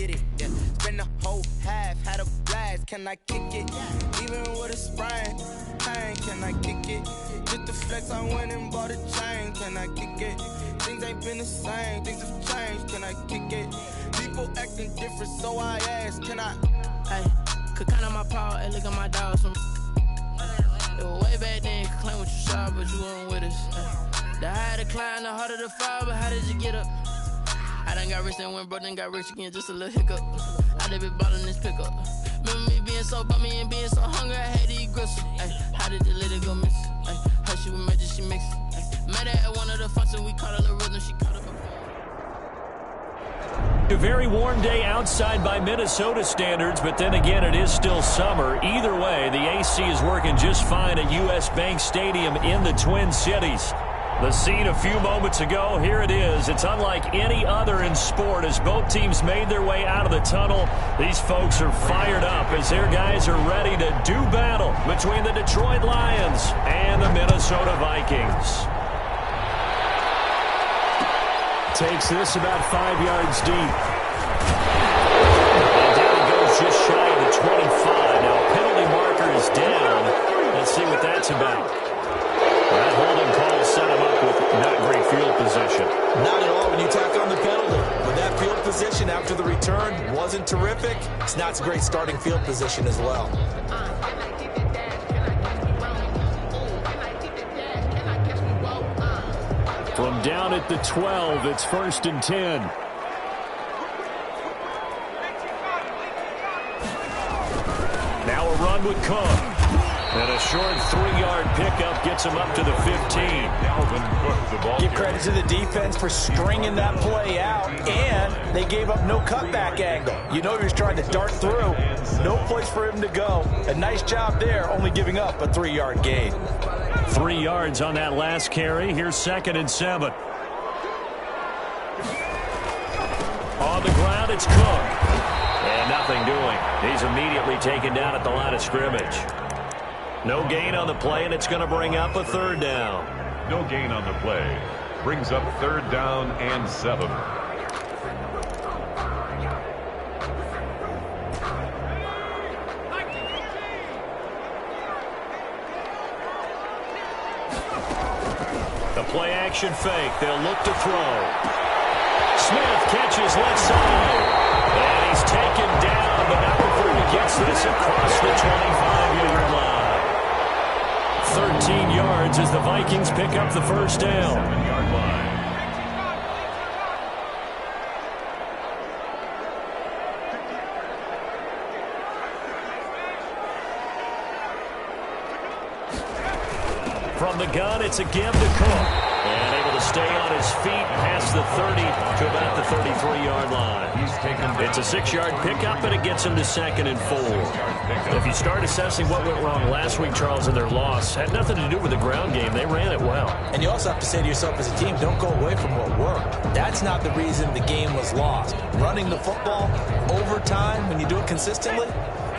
did it. Yeah. Spend the whole half, had a blast. Can I kick it? Even with a sprain, pain, can I kick it? Just the flex, I went and bought a chain. Can I kick it? Things ain't been the same, things have changed. Can I kick it? People acting different, so I ask, can I? Hey, could count on my power, hey, look at my dogs. It was way back then, you could claim what you saw, but you weren't with us. The higher the climb, the harder the fall, but how did you get up? I done got rich and went broke, then got rich again, just a little hiccup. I done been ballin' this pickup. Remember me being so bummy and being so hungry, I had to eat gristle. Ay, how did the lady go miss? Ay, how she was magic, she mixed. Met her at one of the functions, we caught her the rhythm, she caught up. A very warm day outside by Minnesota standards, but then again, it is still summer. Either way, the AC is working just fine at U.S. Bank Stadium in the Twin Cities. The scene a few moments ago, here it is. It's unlike any other in sport as both teams made their way out of the tunnel. These folks are fired up as their guys are ready to do battle between the Detroit Lions and the Minnesota Vikings. Takes this about 5 yards deep. And down he goes just shy of the 25. Now penalty marker is down. Let's see what that's about. That holding call set him up with not great field position. Not at all when you tack on the penalty. But that field position after the return wasn't terrific. It's not a great starting field position as well. From down at the 12, it's 1st and 10. Now a run with Cook. And a short 3-yard pickup gets him up to the 15. Give credit to the defense for stringing that play out, and they gave up no cutback angle. You know he was trying to dart through. No place for him to go. A nice job there, only giving up a 3-yard gain. 3 yards on that last carry. Here's 2nd and 7. On the ground, it's Cook. And nothing doing. He's immediately taken down at the line of scrimmage. No gain on the play, and it's going to bring up a 3rd down. No gain on the play. Brings up 3rd down and 7. The play action fake. They'll look to throw. Smith catches left side. And he's taken down, but not before he gets this across the 25-yard line. 13 yards as the Vikings pick up the 1st down. 7-yard line. From the gun, it's a give to Cook. And able to stay on his feet past the 30 to about the 33-yard line. It's a 6-yard pickup, and it gets him to 2nd and 4. If you start assessing what went wrong last week, Charles, in their loss, had nothing to do with the ground game. They ran it well. And you also have to say to yourself as a team, don't go away from what worked. That's not the reason the game was lost. Running the football over time, when you do it consistently,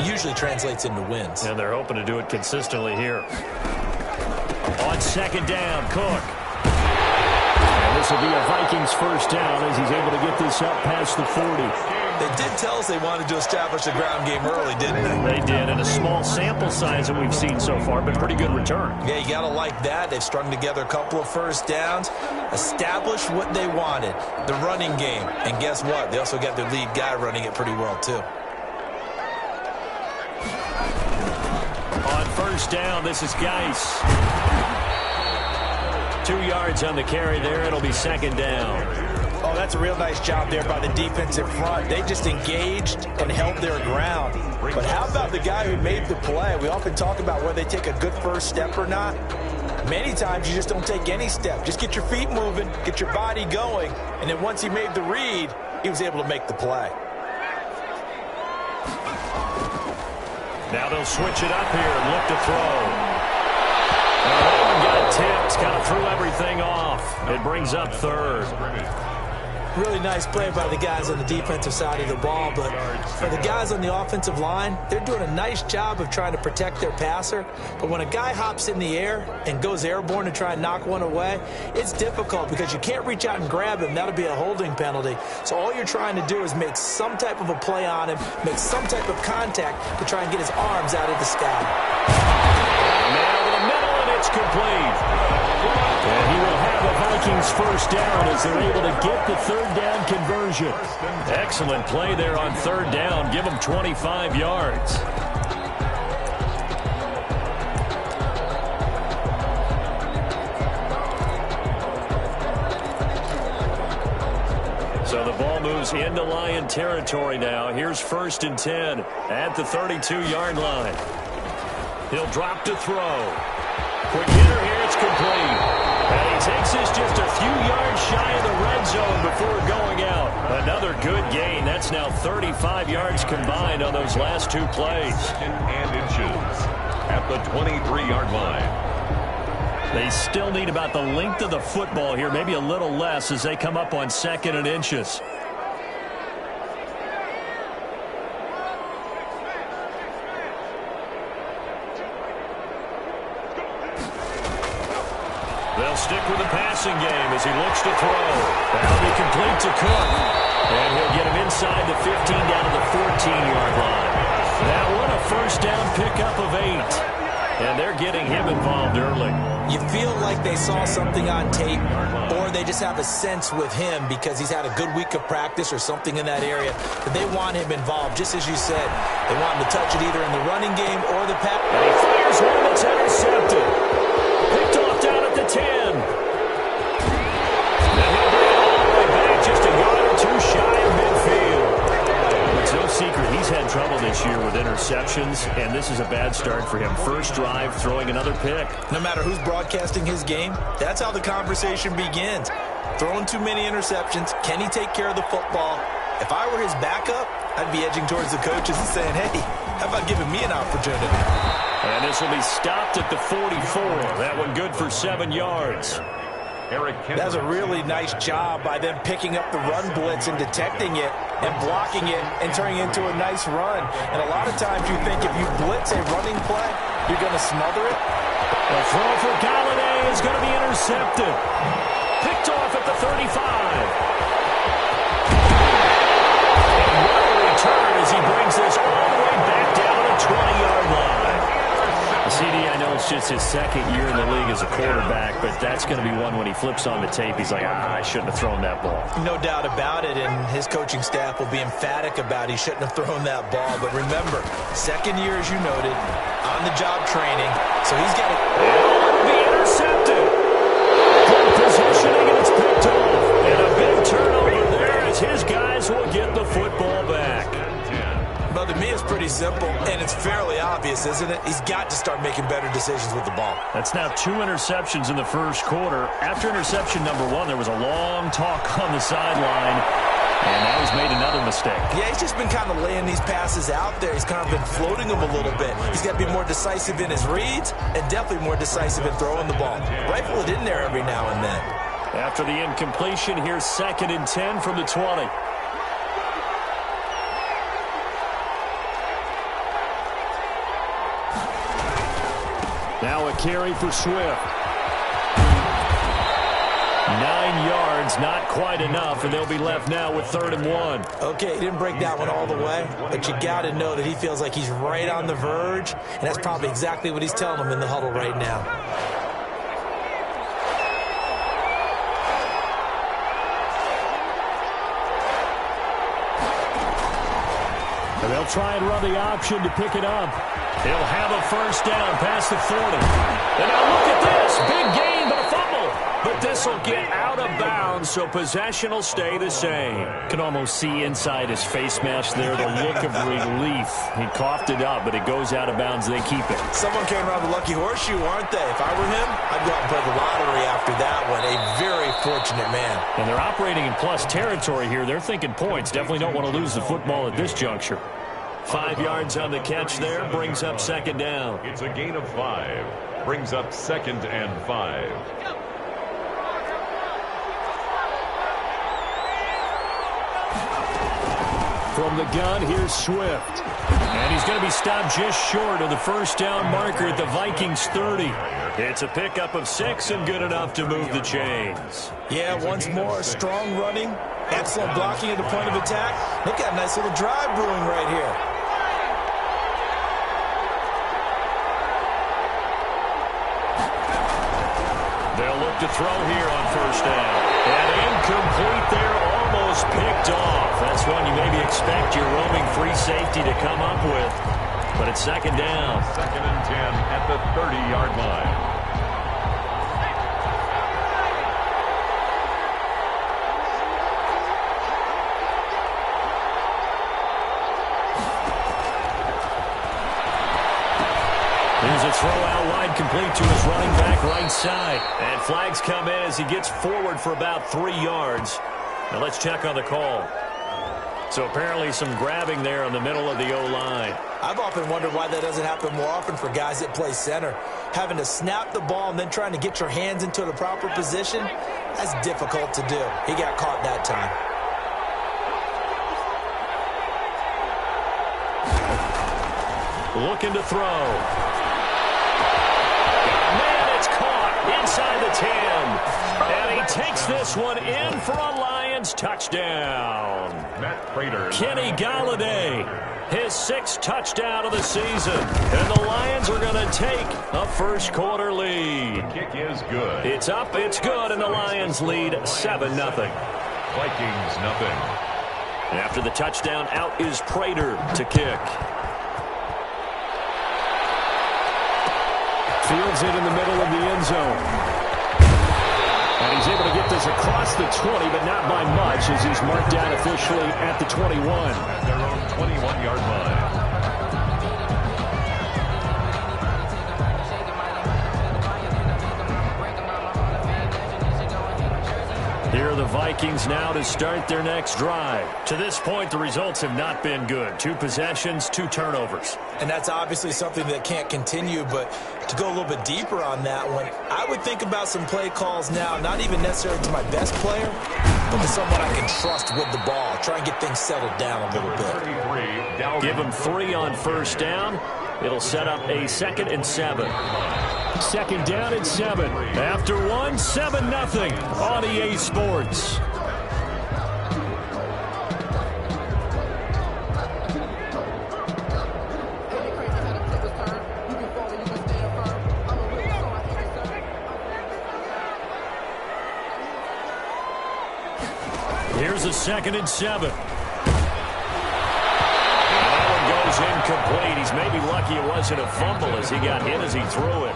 usually translates into wins. And they're hoping to do it consistently here. On 2nd down, Cook. And this will be a Vikings 1st down as he's able to get this up past the 40. They did tell us they wanted to establish the ground game early, didn't they? They did, and a small sample size that we've seen so far, but pretty good return. Yeah, you got to like that. They've strung together a couple of 1st downs, established what they wanted, the running game. And guess what? They also got their lead guy running it pretty well, too. On 1st down, this is Geis. 2 yards on the carry there. It'll be 2nd down. Oh, that's a real nice job there by the defensive front. They just engaged and held their ground. But how about the guy who made the play? We often talk about whether they take a good 1st step or not. Many times you just don't take any step. Just get your feet moving, get your body going, and then once he made the read, he was able to make the play. Now they'll switch it up here and look to throw. That one got tipped, kind of threw everything off. It brings up 3rd. Really nice play by the guys on the defensive side of the ball, but for the guys on the offensive line, they're doing a nice job of trying to protect their passer. But when a guy hops in the air and goes airborne to try and knock one away, it's difficult because you can't reach out and grab him. That'll be a holding penalty. So all you're trying to do is make some type of a play on him, make some type of contact to try and get his arms out of the sky. Man over the middle, and it's complete. And he will have a Vikings first down as they're able to get the third down conversion. Excellent play there on third down. Give them 25 yards. So the ball moves into Lion territory now. Here's 1st and 10 at the 32-yard line. He'll drop to throw. Quick hitter here, it's complete. And he takes this just a few yards shy of the red zone before going out. Another good gain. That's now 35 yards combined on those last 2 plays. And inches at the 23-yard line. They still need about the length of the football here, maybe a little less as they come up on 2nd and inches. They'll stick with the passing game as he looks to throw. That'll be complete to Cook. And he'll get him inside the 15 down to the 14-yard line. That one a first down pickup of 8. And they're getting him involved early. You feel like they saw something on tape, or they just have a sense with him because he's had a good week of practice or something in that area that they want him involved, just as you said. They want him to touch it either in the running game or the pass. And he fires one that's intercepted. Picked off down at the 10. And he'll bring it all the way back just a yard or 2 shy of midfield. It's no secret he's had trouble this year with interceptions, and this is a bad start for him. First drive, throwing another pick. No matter who's broadcasting his game, that's how the conversation begins. Throwing too many interceptions, can he take care of the football? If I were his backup, I'd be edging towards the coaches and saying, hey, how about giving me an opportunity? And this will be stopped at the 44. That one good for 7 yards. That's a really nice job by them picking up the run blitz and detecting it and blocking it and turning it into a nice run. And a lot of times you think if you blitz a running play, you're going to smother it. The throw for Galladay is going to be intercepted. Picked off at the 35. And what a return as he brings this all the way back down to the 20-yard line. CD, I know it's just his 2nd year in the league as a quarterback, but that's going to be one when he flips on the tape. He's like, I shouldn't have thrown that ball. No doubt about it, and his coaching staff will be emphatic about he shouldn't have thrown that ball. But remember, 2nd year, as you noted, on-the-job training, so he's got to... It'll be intercepted. Good positioning, and it's picked off. And a big turnover there as his guys will get the football back. But to me, it's pretty simple, and it's fairly obvious, isn't it? He's got to start making better decisions with the ball. That's now 2 interceptions in the first quarter. After interception number 1, there was a long talk on the sideline, and now he's made another mistake. Yeah, he's just been kind of laying these passes out there. He's kind of been floating them a little bit. He's got to be more decisive in his reads and definitely more decisive in throwing the ball. Rifle it in there every now and then. After the incompletion, here's 2nd and 10 from the 20. Now a carry for Swift. 9 yards, not quite enough, and they'll be left now with 3rd and 1. Okay, he didn't break that one all the way, but you got to know that he feels like he's right on the verge, and that's probably exactly what he's telling them in the huddle right now. And they'll try and run the option to pick it up. He'll have a first down past the 40. And now look at this. Big gain, but a fumble. But this will get out of bounds, so possession will stay the same. Can almost see inside his face mask there the look of relief. He coughed it up, but it goes out of bounds. They keep it. Someone came around the lucky horseshoe, aren't they? If I were him, I'd go out and play the lottery after that one. A very fortunate man. And they're operating in plus territory here. They're thinking points. Definitely don't want to lose the football at this juncture. 5 yards on the catch there, brings up 2nd down. It's a gain of 5, brings up 2nd and 5. From the gun, here's Swift. And he's going to be stopped just short of the first down marker at the Vikings 30. It's a pickup of 6 and good enough to move the chains. Yeah, once more, strong running, excellent blocking at the point of attack. They've got a nice little drive brewing right here. They'll look to throw here on first down. And incomplete there, almost picked off. That's one you maybe expect your roaming free safety to come up with. But it's second down. 2nd and 10 at the 30-yard line. Here's a throw out wide, complete to his running back right side. And flags come in as he gets forward for about 3 yards. Now let's check on the call. So apparently some grabbing there in the middle of the O-line. I've often wondered why that doesn't happen more often for guys that play center. Having to snap the ball and then trying to get your hands into the proper position, that's difficult to do. He got caught that time. Looking to throw. Inside the 10. And he takes this one in for a Lions touchdown. Matt Prater. Kenny Galladay, his 6th touchdown of the season. And the Lions are going to take a first quarter lead. The kick is good. It's up, it's good, and the Lions lead 7-0. Vikings nothing. After the touchdown, out is Prater to kick. Fields it in the middle of the end zone. And he's able to get this across the 20, but not by much, as he's marked down officially at the 21. At their own 21-yard line. Here are the Vikings now to start their next drive. To this point, the results have not been good. 2 possessions, 2 turnovers. And that's obviously something that can't continue, but to go a little bit deeper on that one, I would think about some play calls now, not even necessarily to my best player, but to someone I can trust with the ball. Try and get things settled down a little bit. Give him 3 on first down. It'll set up a 2nd and 7. 2nd down and 7. After 1, 7-0 on EA Sports. Here's a 2nd and 7. Incomplete. He's maybe lucky it wasn't a fumble as he got hit as he threw it.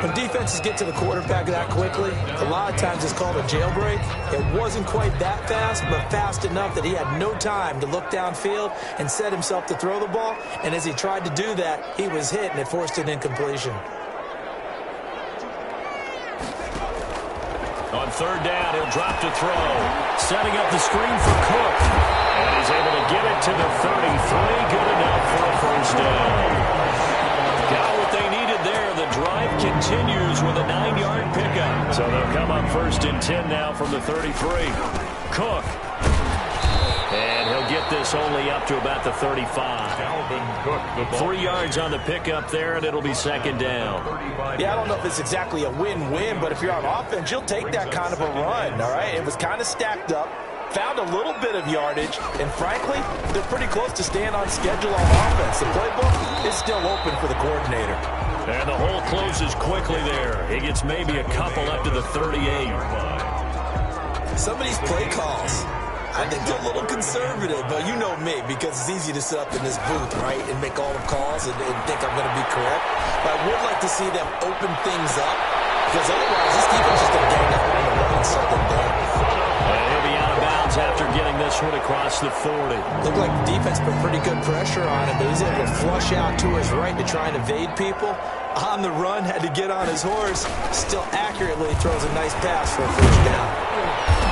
When defenses get to the quarterback that quickly, a lot of times it's called a jailbreak. It wasn't quite that fast, but fast enough that he had no time to look downfield and set himself to throw the ball. And as he tried to do that, he was hit, and it forced an incompletion. On 3rd down, he'll drop to throw. Setting up the screen for Cook. And he's able to get it to the 33. Good enough for a first down. Got what they needed there. The drive continues with a 9-yard pickup. So they'll come up 1st and 10 now from the 33. Cook. And he'll get this only up to about the 35. Cook, 3 yards on the pickup there, and it'll be 2nd down. Yeah, I don't know if it's exactly a win-win, but if you're on offense, you'll take that kind of a run, all right? It was kind of stacked up, found a little bit of yardage, and frankly, they're pretty close to staying on schedule on offense. The playbook is still open for the coordinator. And the hole closes quickly there. He gets maybe a couple up to the 38. Some of these play calls, I think they're a little conservative, but you know me, because it's easy to sit up in this booth, right, and make all the calls and think I'm going to be correct. But I would like to see them open things up, because otherwise this defense is going to gang up on the run and something down. And he'll be out of bounds after getting this one across the 40. Looked like the defense put pretty good pressure on him, but he's able to flush out to his right to try and evade people. On the run, had to get on his horse. Still accurately throws a nice pass for a first down.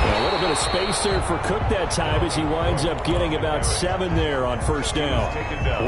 A little bit of space there for Cook that time as he winds up getting about 7 there on first down.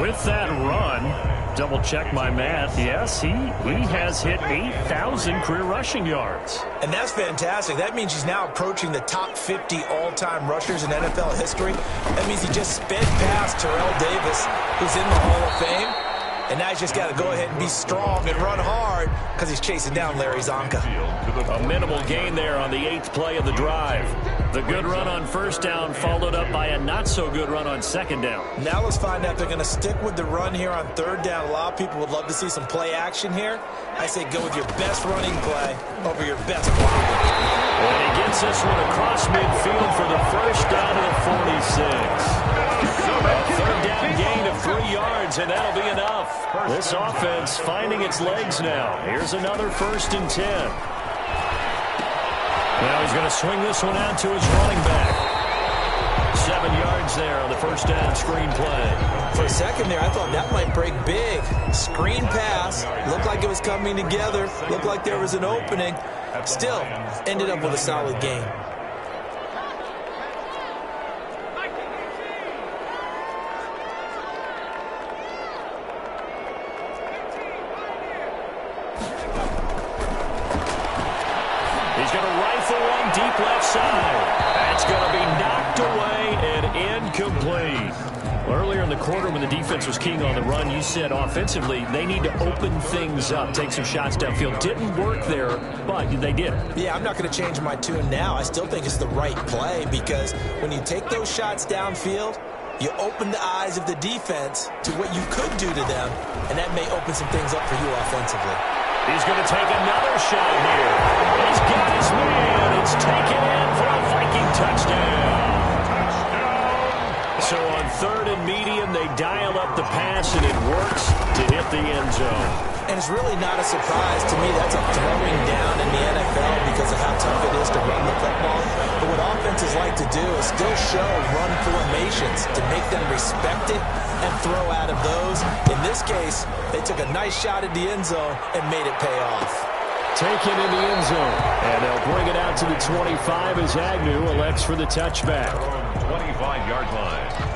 With that run, double check my math. Yes, he has hit 8,000 career rushing yards. And that's fantastic. That means he's now approaching the top 50 all-time rushers in NFL history. That means he just sped past Terrell Davis, who's in the Hall of Fame. And now he's just got to go ahead and be strong and run hard because he's chasing down Larry Zonka. A minimal gain there on the 8th play of the drive. The good run on first down followed up by a not-so-good run on second down. Now let's find out if they're going to stick with the run here on third down. A lot of people would love to see some play action here. I say go with your best running play over your best block. And he gets this one across midfield for the first down to the 46. A third down gain of 3 yards, and that'll be enough. This offense finding its legs now. Here's another 1st and 10. Now he's going to swing this one out to his running back. 7 yards there on the first down screen play. For a second there, I thought that might break big. Screen pass. Looked like it was coming together. Looked like there was an opening. Still, ended up with a solid gain. He's going to rifle one deep left side. That's going to be knocked away and incomplete. Earlier in the quarter when the defense was keying on the run, you said offensively they need to open things up, take some shots downfield. Didn't work there, but they did. Yeah, I'm not going to change my tune now. I still think it's the right play because when you take those shots downfield, you open the eyes of the defense to what you could do to them, and that may open some things up for you offensively. He's going to take another shot here. He's got his man. It's taken in for a Viking touchdown. So on 3rd and medium, they dial up the pass, and it works to hit the end zone. And it's really not a surprise to me. That's a throwing down in the NFL because of how tough it is to run the football. But what offenses like to do is still show run formations to make them respect it and throw out of those. In this case, they took a nice shot at the end zone and made it pay off. Taken in the end zone. And they'll bring it out to the 25 as Agnew elects for the touchback. 25-yard line.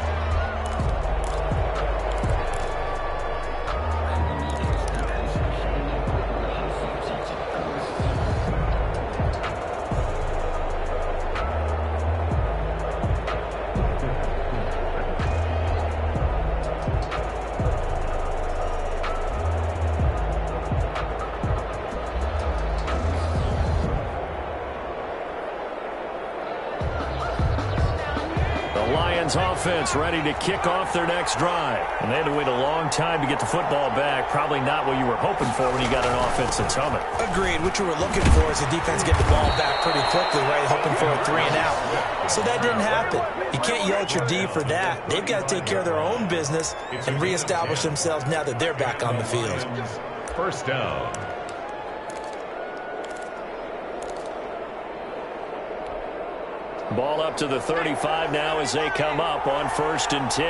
Offense ready to kick off their next drive. And they had to wait a long time to get the football back. Probably not what you were hoping for when you got an offense that's humming. Agreed. What you were looking for is the defense get the ball back pretty quickly, right? Hoping for a 3-and-out. So that didn't happen. You can't yell at your D for that. They've got to take care of their own business and reestablish themselves now that they're back on the field. First down. Ball up to the 35 now as they come up on 1st and 10.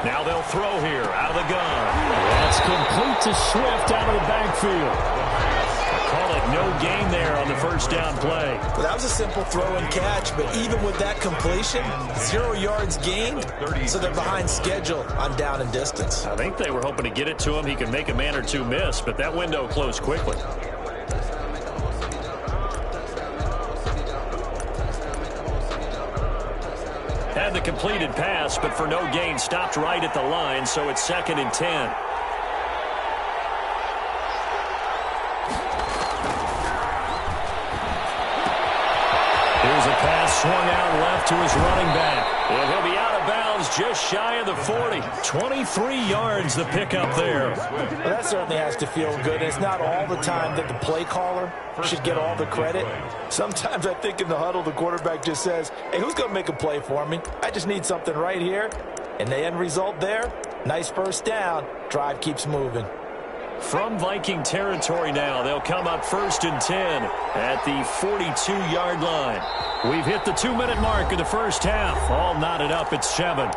Now they'll throw here out of the gun. That's complete to Swift out of the backfield. Call it no gain there on the first down play. Well, that was a simple throw and catch, but even with that completion, 0 yards gained, so they're behind schedule on down and distance. I think they were hoping to get it to him. He could make a man or two miss, but that window closed quickly. Had the completed pass, but for no gain, stopped right at the line, so it's 2nd and 10. Here's a pass swung out left to his running back. And he'll be out of bounds just shy of the 40. 23 yards the pickup there. Well, that certainly has to feel good. It's not all the time that the play caller should get all the credit. Sometimes I think in the huddle the quarterback just says, hey, who's going to make a play for me? I just need something right here. And the end result there, nice first down. Drive keeps moving. From Viking territory now, they'll come up 1st and 10 at the 42-yard line. We've hit the 2-minute mark of the first half. All knotted up at 7.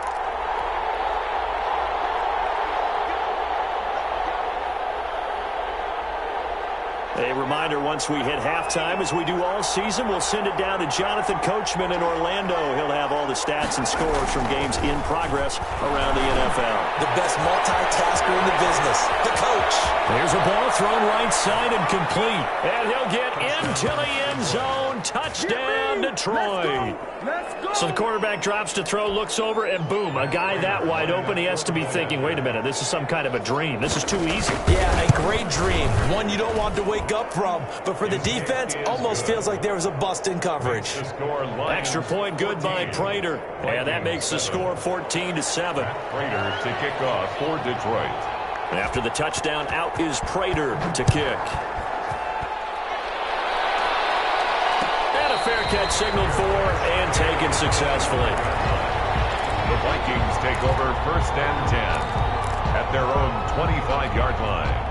A reminder, once we hit halftime, as we do all season, we'll send it down to Jonathan Coachman in Orlando. He'll have all the stats and scores from games in progress around the NFL. The best multitasker in the business, the coach. There's a ball thrown right side and complete. And he'll get into the end zone. Touchdown, Detroit. So the quarterback drops to throw, looks over, and boom, a guy that wide open. He has to be thinking, wait a minute, this is some kind of a dream. This is too easy. Yeah, a great dream. One you don't want to wake up from. But for the defense, almost feels like there was a bust in coverage. Extra point good by Prater. And that makes the score 14-7. Prater to kick off for Detroit. After the touchdown, out is Prater to kick. And a fair catch signaled for and taken successfully. The Vikings take over 1st and 10 at their own 25-yard line.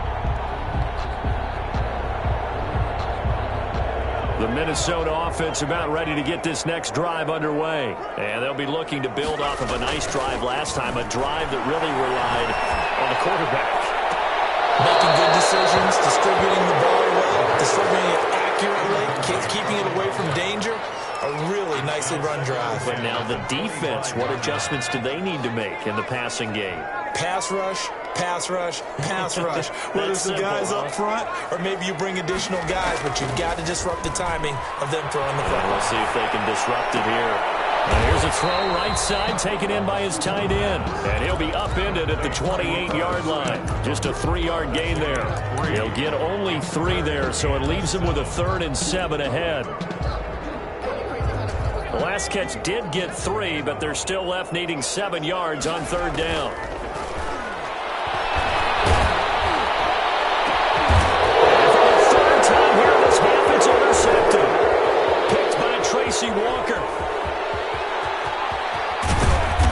The Minnesota offense about ready to get this next drive underway. And they'll be looking to build off of a nice drive last time, a drive that really relied on the quarterback. Making good decisions, distributing the ball well, distributing it accurately, keeping it away from danger. A really nicely run drive. But now the defense, what adjustments do they need to make in the passing game? Pass rush, pass rush, pass rush. Whether it's the guys up front or maybe you bring additional guys, but you've got to disrupt the timing of them throwing the football. We'll see if they can disrupt it here. And here's a throw right side taken in by his tight end. And he'll be upended at the 28-yard line. Just a 3-yard gain there. He'll get only 3 there, so it leaves him with a 3rd and 7 ahead. The last catch did get 3, but they're still left needing 7 yards on 3rd down. Tracy Walker.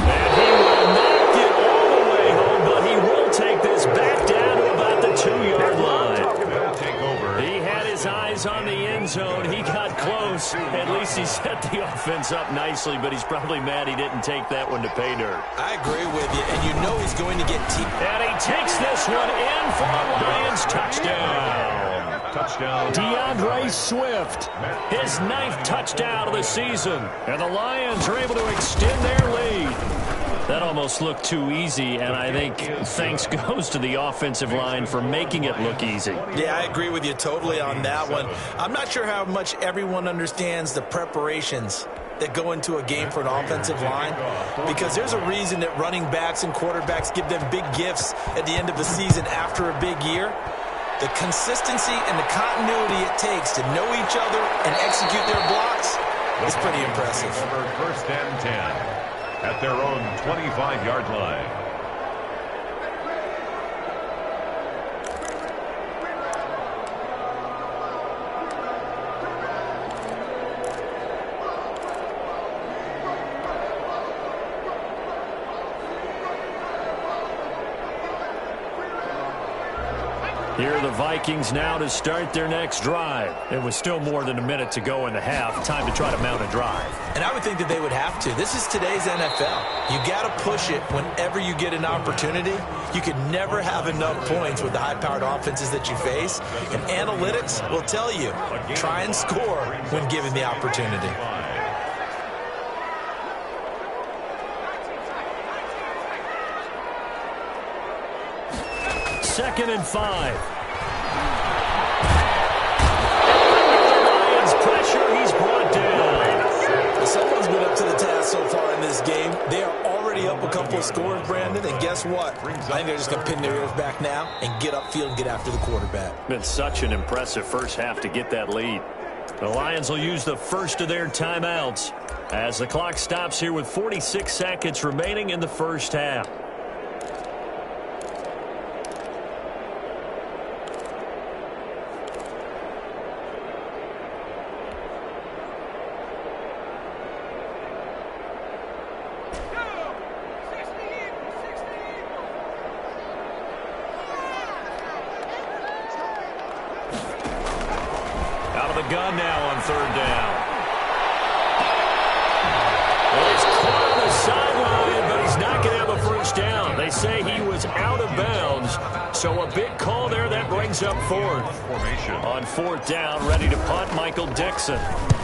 And he will not get all the way home, but he will take this back down to about the 2-yard line. He had his eyes on the end zone. He got close. At least he set the offense up nicely, but he's probably mad he didn't take that one to pay dirt. I agree with you, and you know he's going to get And he takes this one in for a Lions touchdown. Touchdown. DeAndre Swift, his 9th touchdown of the season. And the Lions are able to extend their lead. That almost looked too easy, and I think thanks goes to the offensive line for making it look easy. Yeah, I agree with you totally on that one. I'm not sure how much everyone understands the preparations that go into a game for an offensive line, because there's a reason that running backs and quarterbacks give them big gifts at the end of the season after a big year. The consistency and the continuity it takes to know each other and execute their blocks is pretty impressive. 1st and 10 at their own 25-yard line. Here are the Vikings now to start their next drive. It was still more than a minute to go in the half. Time to try to mount a drive. And I would think that they would have to. This is today's NFL. You got to push it whenever you get an opportunity. You can never have enough points with the high-powered offenses that you face. And analytics will tell you, try and score when given the opportunity. 2nd and 5. Lions pressure, he's brought down. Someone's been up to the task so far in this game. They are already up a couple of scores, Brandon, and guess what? I think they're just going to pin their ears back now and get upfield and get after the quarterback. Been such an impressive first half to get that lead. The Lions will use the first of their timeouts as the clock stops here with 46 seconds remaining in the first half. the gun now on third down. Well, he's caught on the sideline, but he's not going to have a first down. They say he was out of bounds, so a big call there. That brings up fourth. On fourth down, ready to punt, Michael Dixon.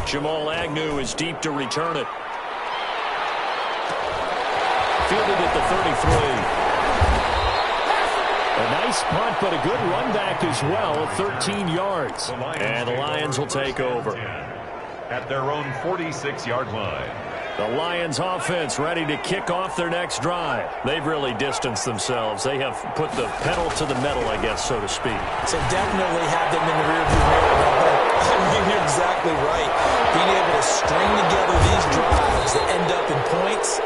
Jamal Agnew is deep to return it. Fielded at the 33. A nice punt, but a good run back as well, 13 yards. And the Lions will take over. At their own 46-yard line. The Lions offense ready to kick off their next drive. They've really distanced themselves. They have put the pedal to the metal, I guess, so to speak. So definitely have them in the rearview mirror. I mean, you're exactly right. Being able to string together these drives that end up in points,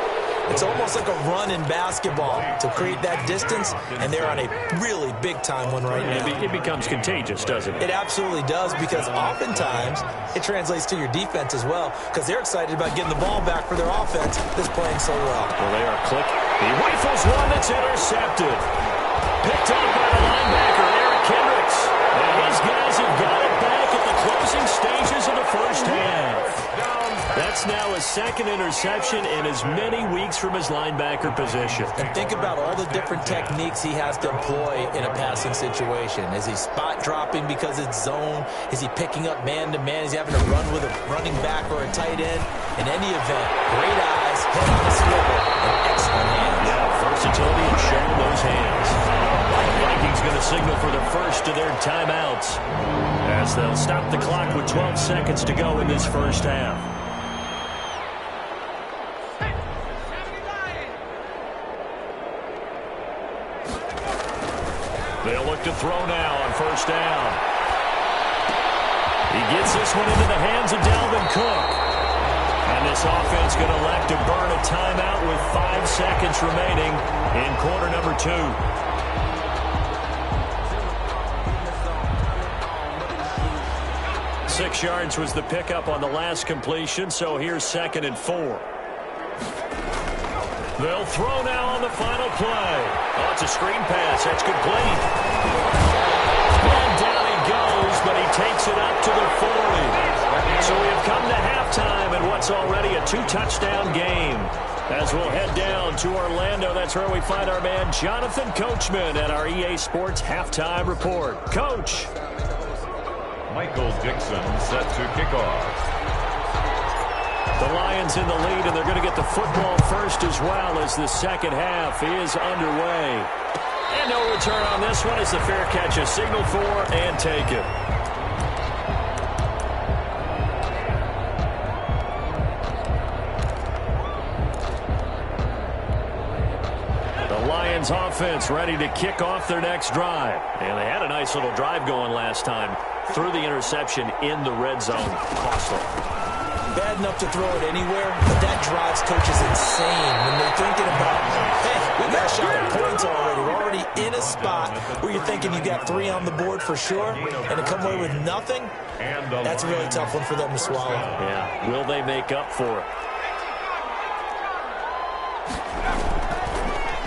it's almost like a run in basketball to create that distance, and they're on a really big-time one right now. It becomes contagious, doesn't it? It absolutely does, because oftentimes it translates to your defense as well, because they're excited about getting the ball back for their offense that's playing so well. Well, they are clicking. He rifles one that's intercepted. Picked up by the linebacker, Eric Kendricks. And his guys have got it back at the closing stages of the first half. That's now his second interception in as many weeks from his linebacker position. And think about all the different techniques he has to employ in a passing situation. Is he spot dropping because it's zone? Is he picking up man-to-man? Is he having to run with a running back or a tight end? In any event, great eyes, head on a swivel, and excellent hands. Yeah, versatility and showing those hands. The Vikings going to signal for the first of their timeouts as they'll stop the clock with 12 seconds to go in this first half. They'll look to throw now on first down. He gets this one into the hands of Dalvin Cook. And this offense going to elect to burn a timeout with 5 seconds remaining in quarter number 2. Six yards was the pickup on the last completion, so here's 2nd and 4. They'll throw now on the final play. Oh, it's a screen pass. That's complete. And down he goes, but he takes it up to the 40. So we have come to halftime in what's already a 2-touchdown game. As we'll head down to Orlando, that's where we find our man Jonathan Coachman at our EA Sports Halftime Report. Coach. Michael Dixon set to kick off. The Lions in the lead, and they're going to get the football first as well as the second half is underway. And no return on this one as the fair catch is signaled for and taken. The Lions offense ready to kick off their next drive. And they had a nice little drive going last time. Threw the interception in the red zone. Costly. Bad enough to throw it anywhere, but that drives coaches insane when they're thinking about, hey, we got a shot at points already. We're already in a spot where you're thinking you got 3 on the board for sure, and to come away with nothing, that's a really tough one for them to swallow. Yeah, will they make up for it?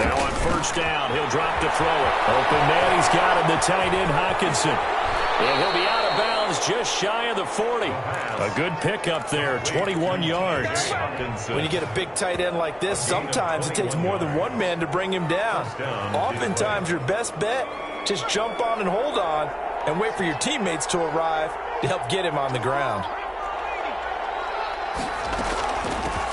Now on first down, he'll drop to throw it. Open man, he's got him, the tight end Hockenson. And he'll be out of bounds just shy of the 40. A good pickup there, 21 yards. When you get a big tight end like this, sometimes it takes more than one man to bring him down. Oftentimes, your best bet, just jump on and hold on and wait for your teammates to arrive to help get him on the ground.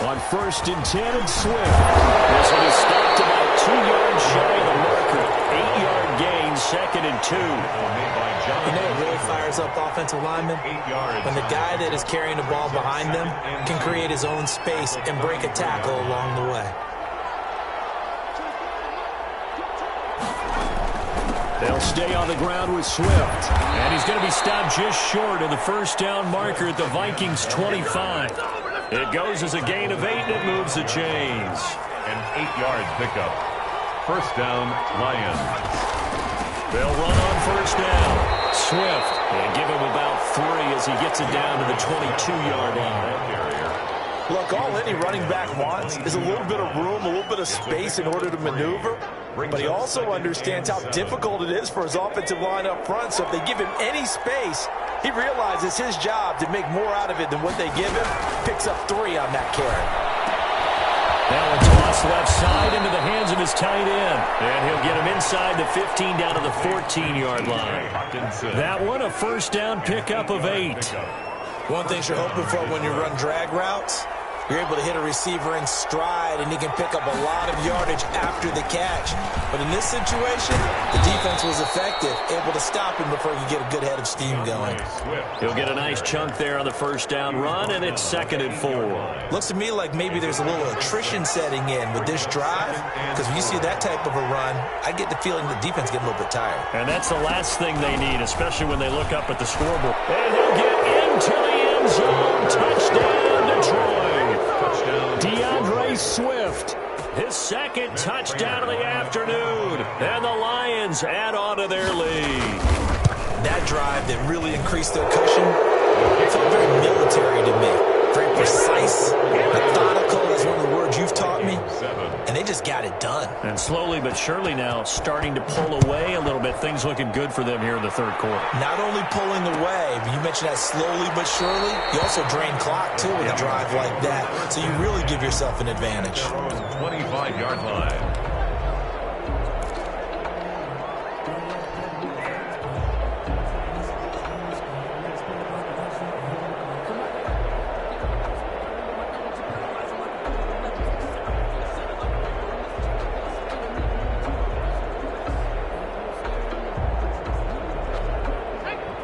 On 1st and 10 and Swift. This one is stopped about 2 yards shy of the marker. 8-yard gain, 2nd and 2. You know what really fires up offensive linemen? When the guy that is carrying the ball behind them can create his own space and break a tackle along the way. They'll stay on the ground with Swift. And he's going to be stopped just short of the first down marker at the Vikings 25. It goes as a gain of 8, and it moves the chains. An 8-yard pickup. First down, Lions. They'll run on first down. Swift, and give him about 3 as he gets it down to the 22-yard line. Look, all any running back wants is a little bit of room, a little bit of space in order to maneuver. but he also understands how difficult it is for his offensive line up front. So if they give him any space, he realizes his job to make more out of it than what they give him. Picks up 3 on that carry. Now a toss left side into the hands of his tight end. And he'll get him inside the 15 down to the 14-yard line. That one a first down pickup of 8. One thing you're hoping for when you run drag routes, you're able to hit a receiver in stride, and he can pick up a lot of yardage after the catch. But in this situation, the defense was effective, able to stop him before he could get a good head of steam going. He'll get a nice chunk there on the first down run, and it's 2nd and 4. Looks to me like maybe there's a little attrition setting in with this drive, because when you see that type of a run, I get the feeling the defense get a little bit tired. And that's the last thing they need, especially when they look up at the scoreboard. And he'll get into the end zone. Touchdown, Detroit. DeAndre Swift, his 2nd touchdown of the afternoon, and the Lions add on to their lead. That drive that really increased their cushion felt very military to me. Very precise, methodical, that's one of the words you've taught me, and they just got it done. And slowly but surely now starting to pull away a little bit. Things looking good for them here in the 3rd quarter. Not only pulling away, but you mentioned that slowly but surely, you also drain clock too with a drive like that, so you really give yourself an advantage. 25-yard line.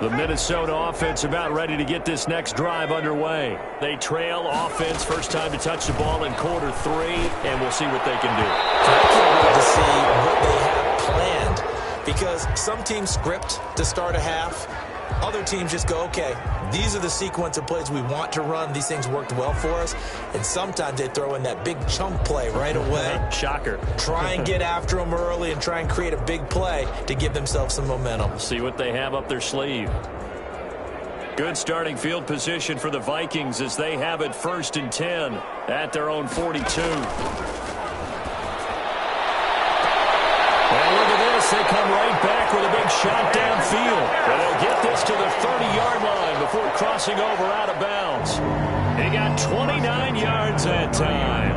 The Minnesota offense about ready to get this next drive underway. They trail offense, first time to touch the ball in quarter 3, and we'll see what they can do. I can't wait to see what they have planned, because some teams script to start a half. Other teams just go, okay, these are the sequence of plays we want to run. These things worked well for us. And sometimes they throw in that big chunk play right away. Shocker. Try and get after them early and try and create a big play to give themselves some momentum. See what they have up their sleeve. Good starting field position for the Vikings as they have it 1st and 10 at their own 42. And look at this. They come right back with a big shot downfield. And they'll get this to the 30-yard line before crossing over out of bounds. He got 29 yards that time.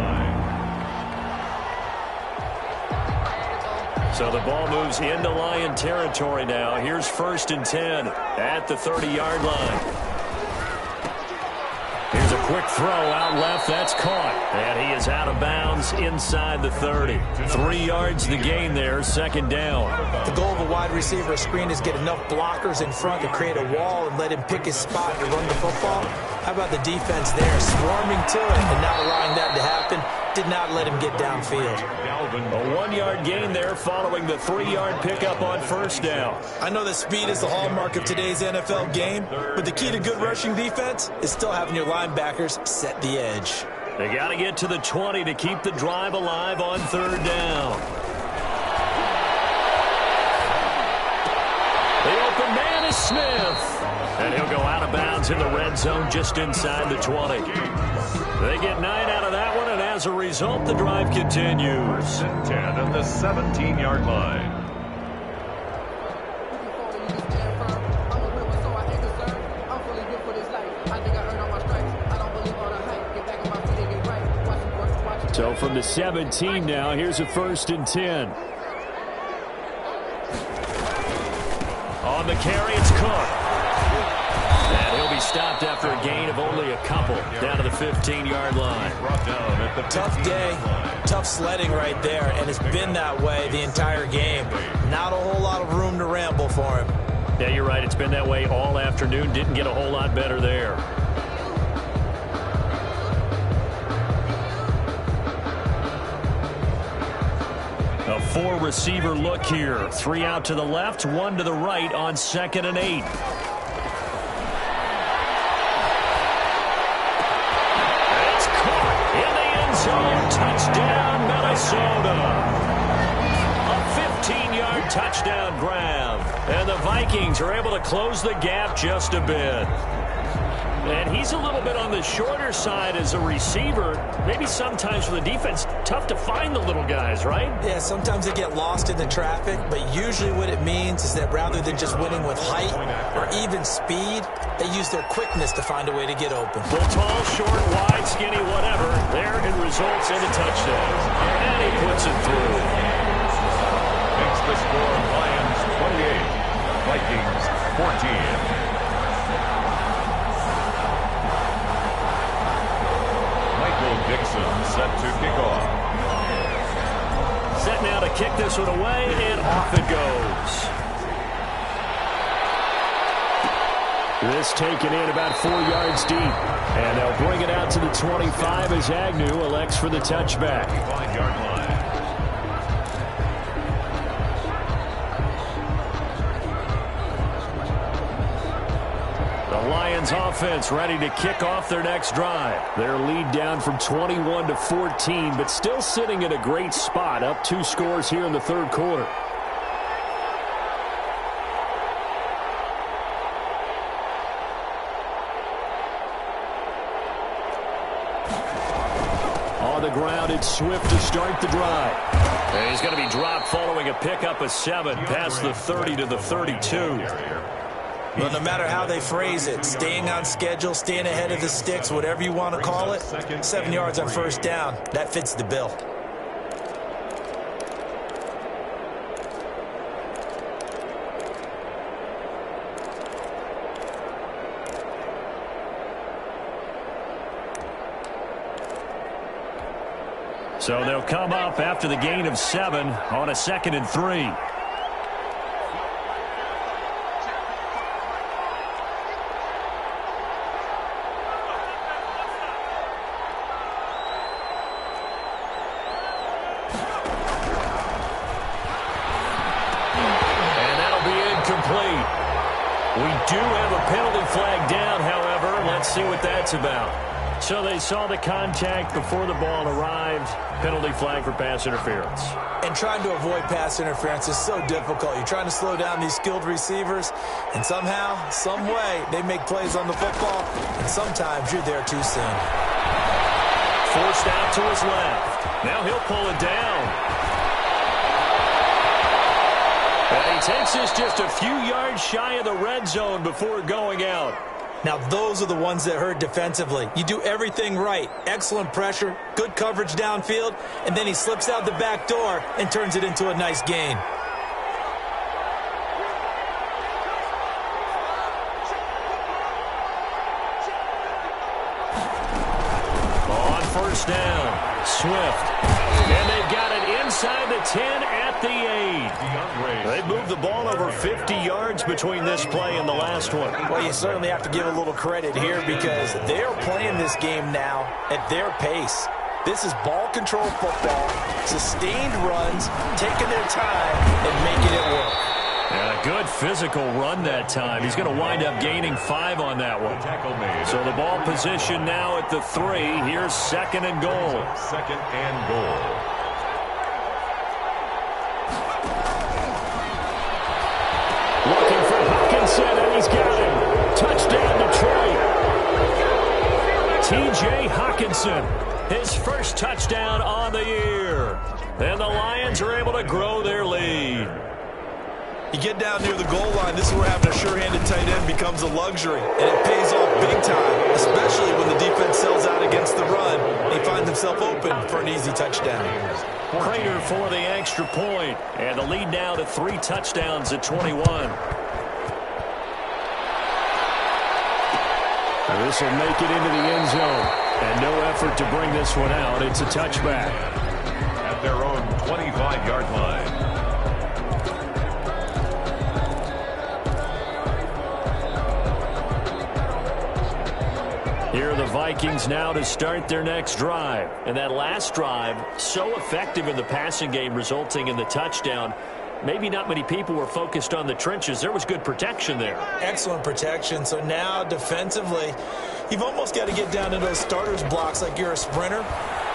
So the ball moves into Lion territory now. Here's 1st and 10 at the 30-yard line. Here's a quick throw out left. That's caught. And he is out of bounds inside the 30. 3 yards the gain there, 2nd down. The goal of a wide receiver screen is get enough blockers in front to create a wall and let him pick his spot to run the football. How about the defense there, swarming to it and not allowing that to happen? Did not let him get downfield. A 1-yard gain there following the 3-yard pickup on 1st down. I know that speed is the hallmark of today's NFL game, but the key to good rushing defense is still having your linebackers set the edge. They got to get to the 20 to keep the drive alive on 3rd down. The open man is Smith. And he'll go out of bounds in the red zone just inside the 20. They get 9 out of that one, and as a result, the drive continues. 10 at the 17-yard line. So from the 17 now, here's a 1st and 10. On the carry, it's Cook. And he'll be stopped after a gain of only a couple down to the 15-yard line. Tough day, tough sledding right there, and it's been that way the entire game. Not a whole lot of room to ramble for him. Yeah, you're right. It's been that way all afternoon. Didn't get a whole lot better there. A 4-receiver look here. 3 out to the left, 1 to the right on 2nd and 8. It's caught in the end zone. Touchdown, Minnesota. A 15-yard touchdown grab. And the Vikings are able to close the gap just a bit. And he's a little bit on the shorter side as a receiver. Maybe sometimes for the defense, tough to find the little guys, right? Yeah, sometimes they get lost in the traffic, but usually what it means is that rather than just winning with height or even speed, they use their quickness to find a way to get open. Well, tall, short, wide, skinny, whatever. There it results in a touchdown. And he puts it through. Makes the score Lions 28, Vikings 14. Dixon set to kick off. Set now to kick this one away, and off it goes. This taken in about 4 yards deep. And they'll bring it out to the 25 as Agnew elects for the touchback. 5-yard line. The Lions offense ready to kick off their next drive. Their lead down from 21 to 14, but still sitting in a great spot, up 2 scores here in the third quarter. On the ground, it's Swift to start the drive. And he's going to be dropped following a pickup of 7 past the 30 to the 32. Well, no matter how they phrase it, staying on schedule, staying ahead of the sticks, whatever you want to call it, 7 yards on first down, that fits the bill. So they'll come up after the gain of 7 on a 2nd and 3. See what that's about. So they saw the contact before the ball arrived. Penalty flag for pass interference. And trying to avoid pass interference is so difficult. You're trying to slow down these skilled receivers, and somehow, some way, they make plays on the football, and sometimes you're there too soon. Forced out to his left. Now he'll pull it down. And he takes this just a few yards shy of the red zone before going out. Now, those are the ones that hurt defensively. You do everything right. Excellent pressure, good coverage downfield, and then he slips out the back door and turns it into a nice gain. On first down, Swift. And they've got it inside the 10 at the 8. They moved the ball over 50 yards between this play and the last one. Well, you certainly have to give a little credit here because they're playing this game now at their pace. This is ball control football, sustained runs, taking their time and making it work. And a good physical run that time. He's going to wind up gaining 5 on that one. So the ball position now at the 3. Here's 2nd and goal. 2nd and goal. Looking for Hockenson, and he's got him. Touchdown, Detroit. T.J. Hockenson, his first touchdown on the year. And the Lions are able to grow their lead. You get down near the goal line, this is where having a sure-handed tight end becomes a luxury, and it pays off big time, especially when the defense sells out against the run, and he finds himself open for an easy touchdown. Prater for the extra point, and the lead now to 3 touchdowns at 21. This will make it into the end zone, and no effort to bring this one out. It's a touchback. At their own 25-yard line. Here are the Vikings now to start their next drive. And that last drive, so effective in the passing game, resulting in the touchdown. Maybe not many people were focused on the trenches. There was good protection there. Excellent protection. So now defensively, you've almost got to get down to those starters blocks like you're a sprinter.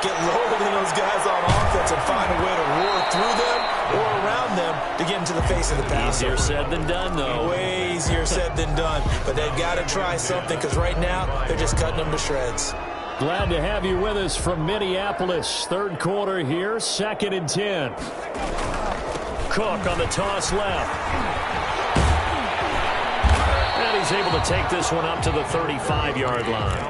Get lower than those guys on offense and find a way to roar through them or around them to get into the face of the passer. Easier said than done, though. Way easier easier said than done, but they've got to try something because right now they're just cutting them to shreds. Glad to have you with us from Minneapolis. Third quarter here, 2nd and 10. Cook on the toss left. And he's able to take this one up to the 35-yard line.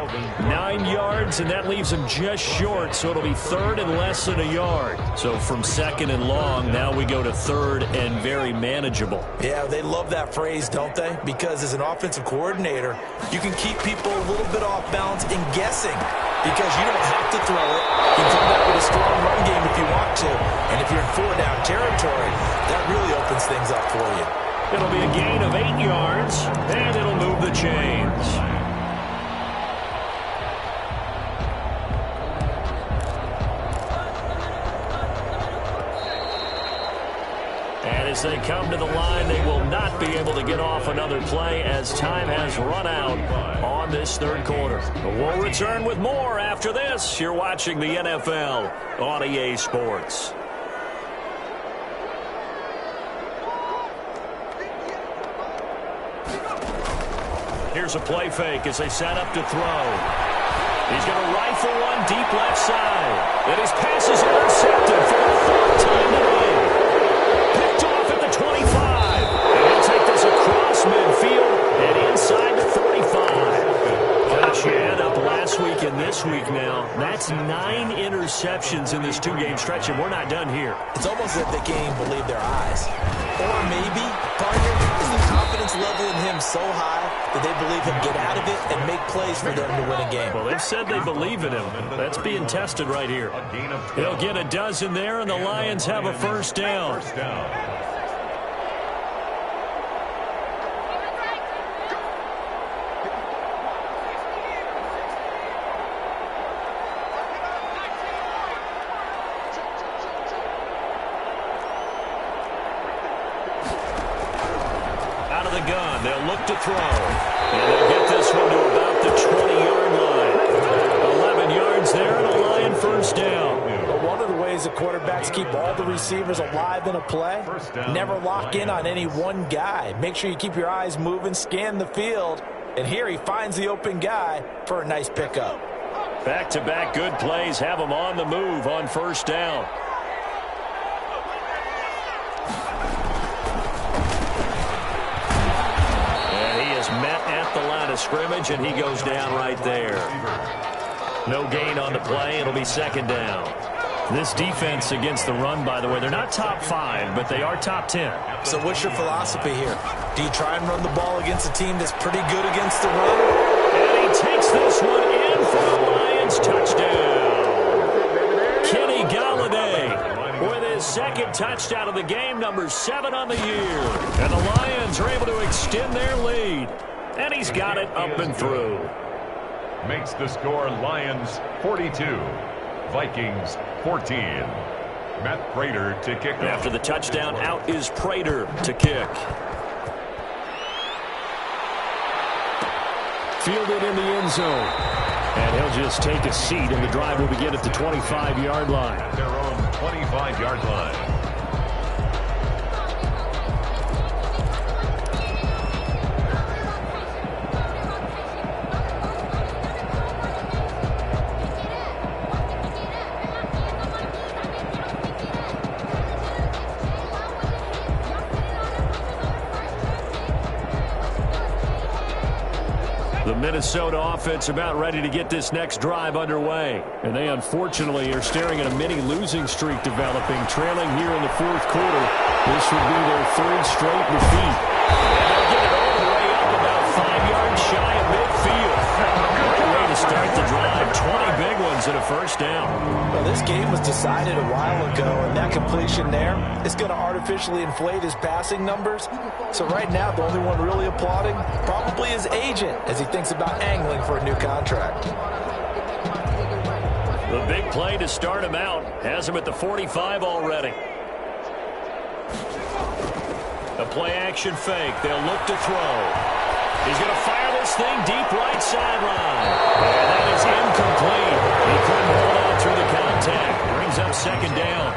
9 yards, and that leaves him just short, so it'll be 3rd and less than a yard. So from 2nd and long, now we go to 3rd and very manageable. Yeah, they love that phrase, don't they? Because as an offensive coordinator, you can keep people a little bit off balance and guessing because you don't have to throw it. You can come back with a strong run game if you want to. And if you're in 4-down territory, that really opens things up for you. It'll be a gain of 8 yards, and it'll move the chains. And as they come to the line, they will not be able to get off another play as time has run out on this third quarter. We'll return with more after this. You're watching the NFL on EA Sports. Here's a play fake as they set up to throw. He's going to rifle one deep left side. And his pass is intercepted for the 4th time today. Picked off at the 25. And he'll take this across midfield and inside the 45. Gosh, you add up last week and this week now. That's 9 interceptions in this 2-game stretch, and we're not done here. It's almost as if they can't even believe their eyes. Or maybe, partner, is the confidence level in him so high that they believe he'll get out of it and make plays for them to win a game. Well, they've said they believe in him. That's being tested right here. He'll get a dozen there, and the Lions have a first down. They'll look to throw. And they'll get this one to about the 20-yard line. 11 yards there and a Lion first down. But one of the ways the quarterbacks keep all the receivers alive in a play, never lock in on any one guy. Make sure you keep your eyes moving, scan the field. And here he finds the open guy for a nice pickup. Back-to-back good plays have him on the move on first down. At the line of scrimmage, and he goes down right there. No gain on the play. It'll be 2nd down. This defense against the run, by the way, they're not top 5, but they are top 10. So what's your philosophy here? Do you try and run the ball against a team that's pretty good against the run? And he takes this one in for the Lions. Touchdown. Kenny Galladay with his 2nd touchdown of the game, number 7 on the year. And the Lions are able to extend their lead. And he's got it up and through. Makes the score Lions 42, Vikings 14. Matt Prater to kick off. After the touchdown, out is Prater to kick. Fielded in the end zone. And he'll just take a seat, and the drive will begin at the 25-yard line. At their own 25-yard line. The Minnesota offense about ready to get this next drive underway. And they unfortunately are staring at a mini losing streak developing, trailing here in the 4th quarter. This would be their 3rd straight defeat. And they'll get it all the way up about 5 yards shy of midfield. Great way to start the drive. 20 big ones and a first down. Well, this game was decided a while ago, and that completion there is going to artificially inflate his passing numbers. So right now, the only one really applauding probably his agent as he thinks about angling for a new contract. The big play to start him out has him at the 45 already. A play-action fake. They'll look to throw. He's going to fire this thing deep right sideline. And that is incomplete. He couldn't hold on through the contact. Brings up 2nd down.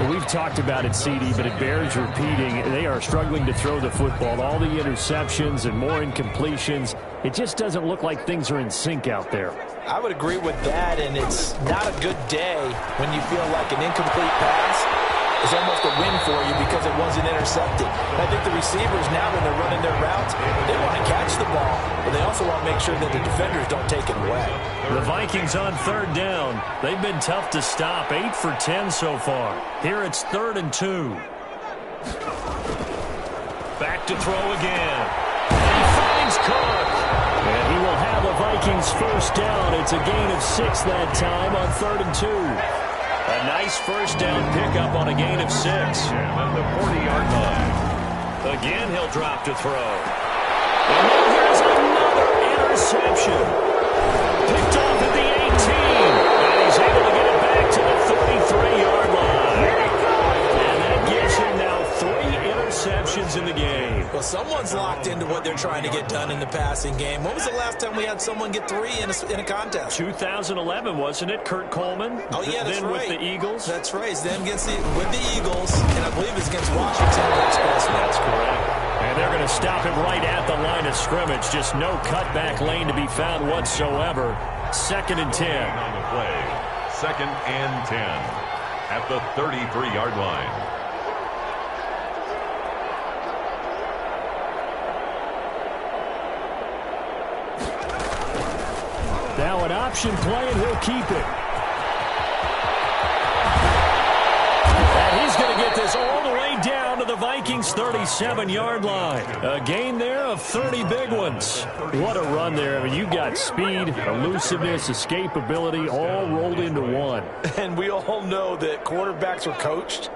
We've talked about it, CD, but it bears repeating. They are struggling to throw the football. All the interceptions and more incompletions. It just doesn't look like things are in sync out there. I would agree with that, and it's not a good day when you feel like an incomplete pass is almost a win for you because it wasn't intercepted. And I think the receivers, now when they're running their routes, they want to catch the ball, but they also want to make sure that the defenders don't take it away. The Vikings on third down. They've been tough to stop. 8 for 10 so far. Here it's 3rd and 2. Back to throw again. And he finds Cook. And he will have a Vikings first down. It's a gain of 6 that time on 3rd and 2. A nice first down pickup on a gain of 6. At the 40-yard line. Again, he'll drop to throw. And now here's another interception. Picked off at the 18. And he's able to get it back to the 33-yard line. And that gives him now 3 interceptions in the game. Well, someone's locked into what they're trying to get done in the passing game. When was the last time we had someone get 3 in a contest? 2011, wasn't it? Kurt Coleman? Oh, yeah, that's then right. with the Eagles? That's right. It's then with the Eagles, and I believe it's against Washington or Expressmen. That's correct. And they're going to stop him right at the line of scrimmage. Just no cutback lane to be found whatsoever. 2nd and 10. On the play, 2nd and 10 at the 33-yard line. Now an option play, and he'll keep it. And he's going to get this all the way down to the Vikings' 37-yard line. A gain there of 30 big ones. What a run there. I mean, you got speed, elusiveness, escapability, all rolled into one. And we all know that quarterbacks are coached.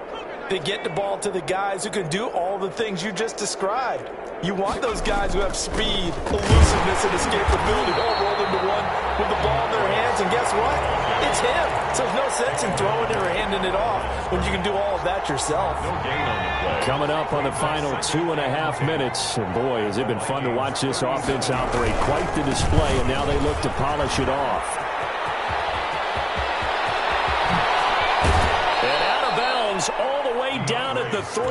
They get the ball to the guys who can do all the things you just described. You want those guys who have speed, elusiveness, and escapability all rolled into one with the ball in their hands. And guess what? It's him. So there's no sense in throwing it or handing it off when you can do all of that yourself. No gain on the play. Coming up on the final 2.5 minutes. And boy, has it been fun to watch this offense operate. Quite the display, and now they look to polish it off. And out of bounds all the way down at the 3.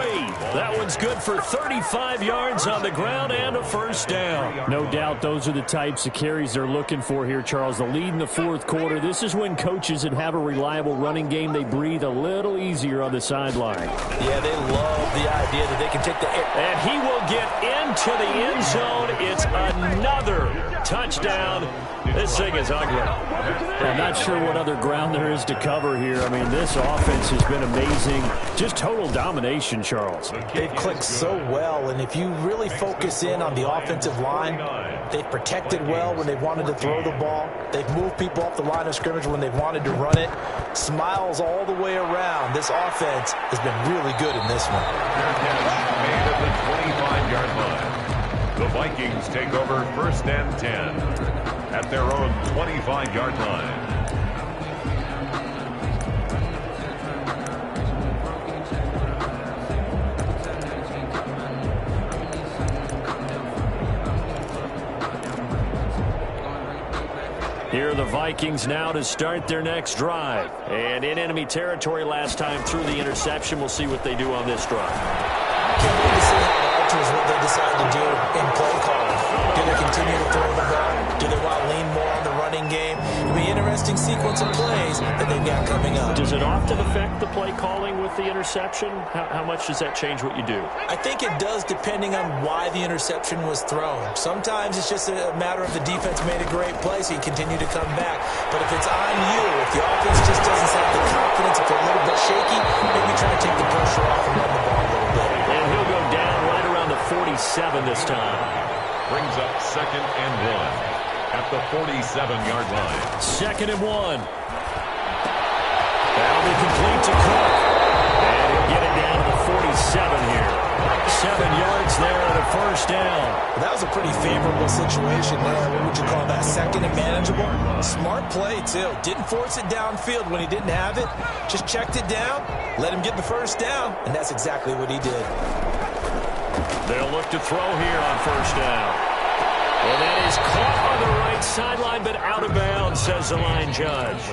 That one's good for 35 yards on the ground and a first down. No doubt those are the types of carries they're looking for here, Charles. The lead in the 4th quarter. This is when coaches that have a reliable running game, they breathe a little easier on the sideline. Yeah, they love the idea that they can take the air. And he will get into the end zone. It's another touchdown. This thing is ugly. I'm not sure what other ground there is to cover here. I mean, this offense has been amazing. Just total domination, Charles. They've clicked so well, and if you really focus in on the offensive line, they've protected well when they've wanted to throw the ball. They've moved people off the line of scrimmage when they've wanted to run it. Smiles all the way around. This offense has been really good in this one. Made at the 25-yard line. The Vikings take over 1st and 10 at their own 25-yard line. Here are the Vikings now to start their next drive. And in enemy territory last time through the interception. We'll see what they do on this drive. Can't wait to see how it alters what they decide to do in play calling. Do they continue to throw the ball? Do they want to lean more on the running game? It'll be an interesting sequence of plays that they've got coming up. Does it often affect the play calling with the interception? How much does that change what you do? I think it does, depending on why the interception was thrown. Sometimes it's just a matter of the defense made a great play, so you continue to come back. But if it's on you, if the offense just doesn't have the confidence, if they're a little bit shaky, maybe try to take the pressure off and run the ball a little bit. And he'll go down right around the 47 this time. Brings up 2nd and 1 at the 47-yard line. 2nd and 1. That'll be complete to Cook. And he'll get it down to the 47 here. 7 yards there and a first down. That was a pretty favorable situation there. What would you call that? 2nd and manageable? Smart play, too. Didn't force it downfield when he didn't have it. Just checked it down, let him get the first down, and that's exactly what he did. They'll look to throw here on first down. And that is caught on the right sideline, but out of bounds, says the line judge.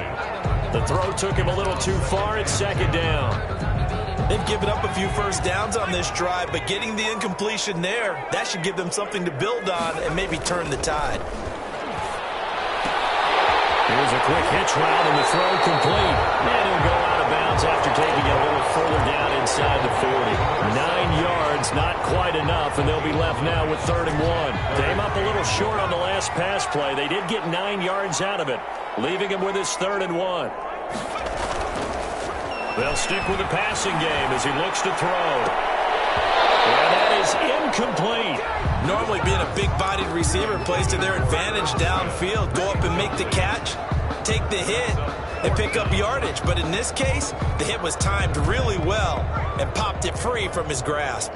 The throw took him a little too far. It's 2nd down. They've given up a few first downs on this drive, but getting the incompletion there, that should give them something to build on and maybe turn the tide. Here's a quick hitch route and the throw complete. And he'll go out of bounds after taking it a little further down inside the 40. 9 yards, not quite enough, and they'll be left now with 3rd and 1. Came up a little short on the last pass play. They did get 9 yards out of it, leaving him with his 3rd and 1. They'll stick with the passing game as he looks to throw. And that is incomplete. Normally being a big-bodied receiver plays to their advantage downfield. Go up and make the catch, take the hit, and pick up yardage. But in this case, the hit was timed really well and popped it free from his grasp.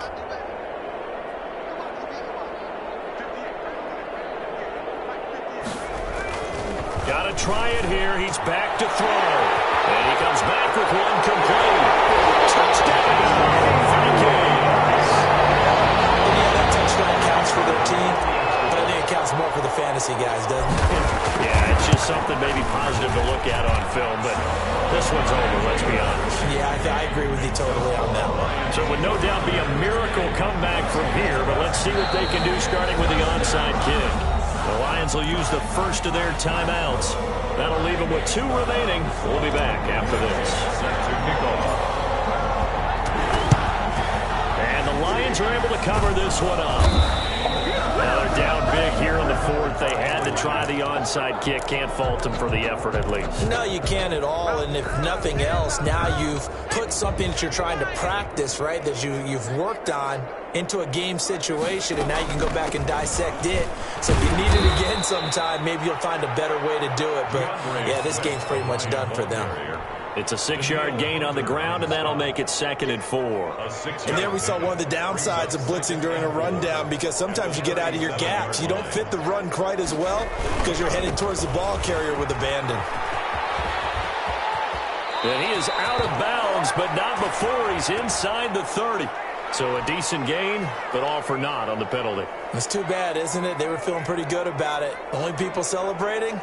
Got to try it here. He's back to throw. And he comes back with one complete. Touchdown, Vikings! Yeah, that touchdown counts for their team, but I think it counts more for the fantasy guys, doesn't it? Yeah, it's just something maybe positive to look at on film, but this one's over, let's be honest. Yeah, I agree with you totally on that one. So it would no doubt be a miracle comeback from here, but let's see what they can do starting with the onside kick. The Lions will use the first of their timeouts. That'll leave them with 2 remaining. We'll be back after this. And the Lions are able to cover this one up. Now they're down big here in the 4th. They had to try the onside kick. Can't fault them for the effort at least. No, you can't at all. And if nothing else, now you've put something that you're trying to practice, right, that you've worked on into a game situation, and now you can go back and dissect it. So if you need it again sometime, maybe you'll find a better way to do it. But, yeah, this game's pretty much done for them. It's a 6-yard gain on the ground, and that'll make it 2nd and 4. And there we saw one of the downsides of blitzing during a rundown, because sometimes you get out of your gaps. You don't fit the run quite as well because you're headed towards the ball carrier with abandon. And he is out of bounds, but not before he's inside the 30. So a decent gain, but all for naught on the penalty. It's too bad, isn't it? They were feeling pretty good about it. Only people celebrating?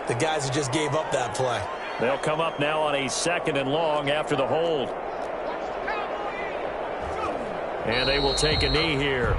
The guys who just gave up that play. They'll come up now on a 2nd and long after the hold. And they will take a knee here.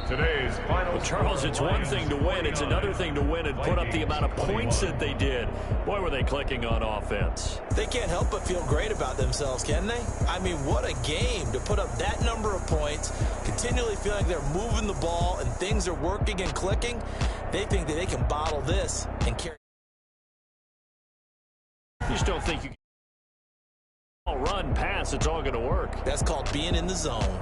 Today's final. Well, Charles, it's one thing to win. It's another thing to win and put up the amount of points that they did. Boy, were they clicking on offense. They can't help but feel great about themselves, can they? I mean, what a game to put up that number of points, continually feeling like they're moving the ball and things are working and clicking. They think that they can bottle this and carry. You just don't think you can run, pass, it's all going to work. That's called being in the zone.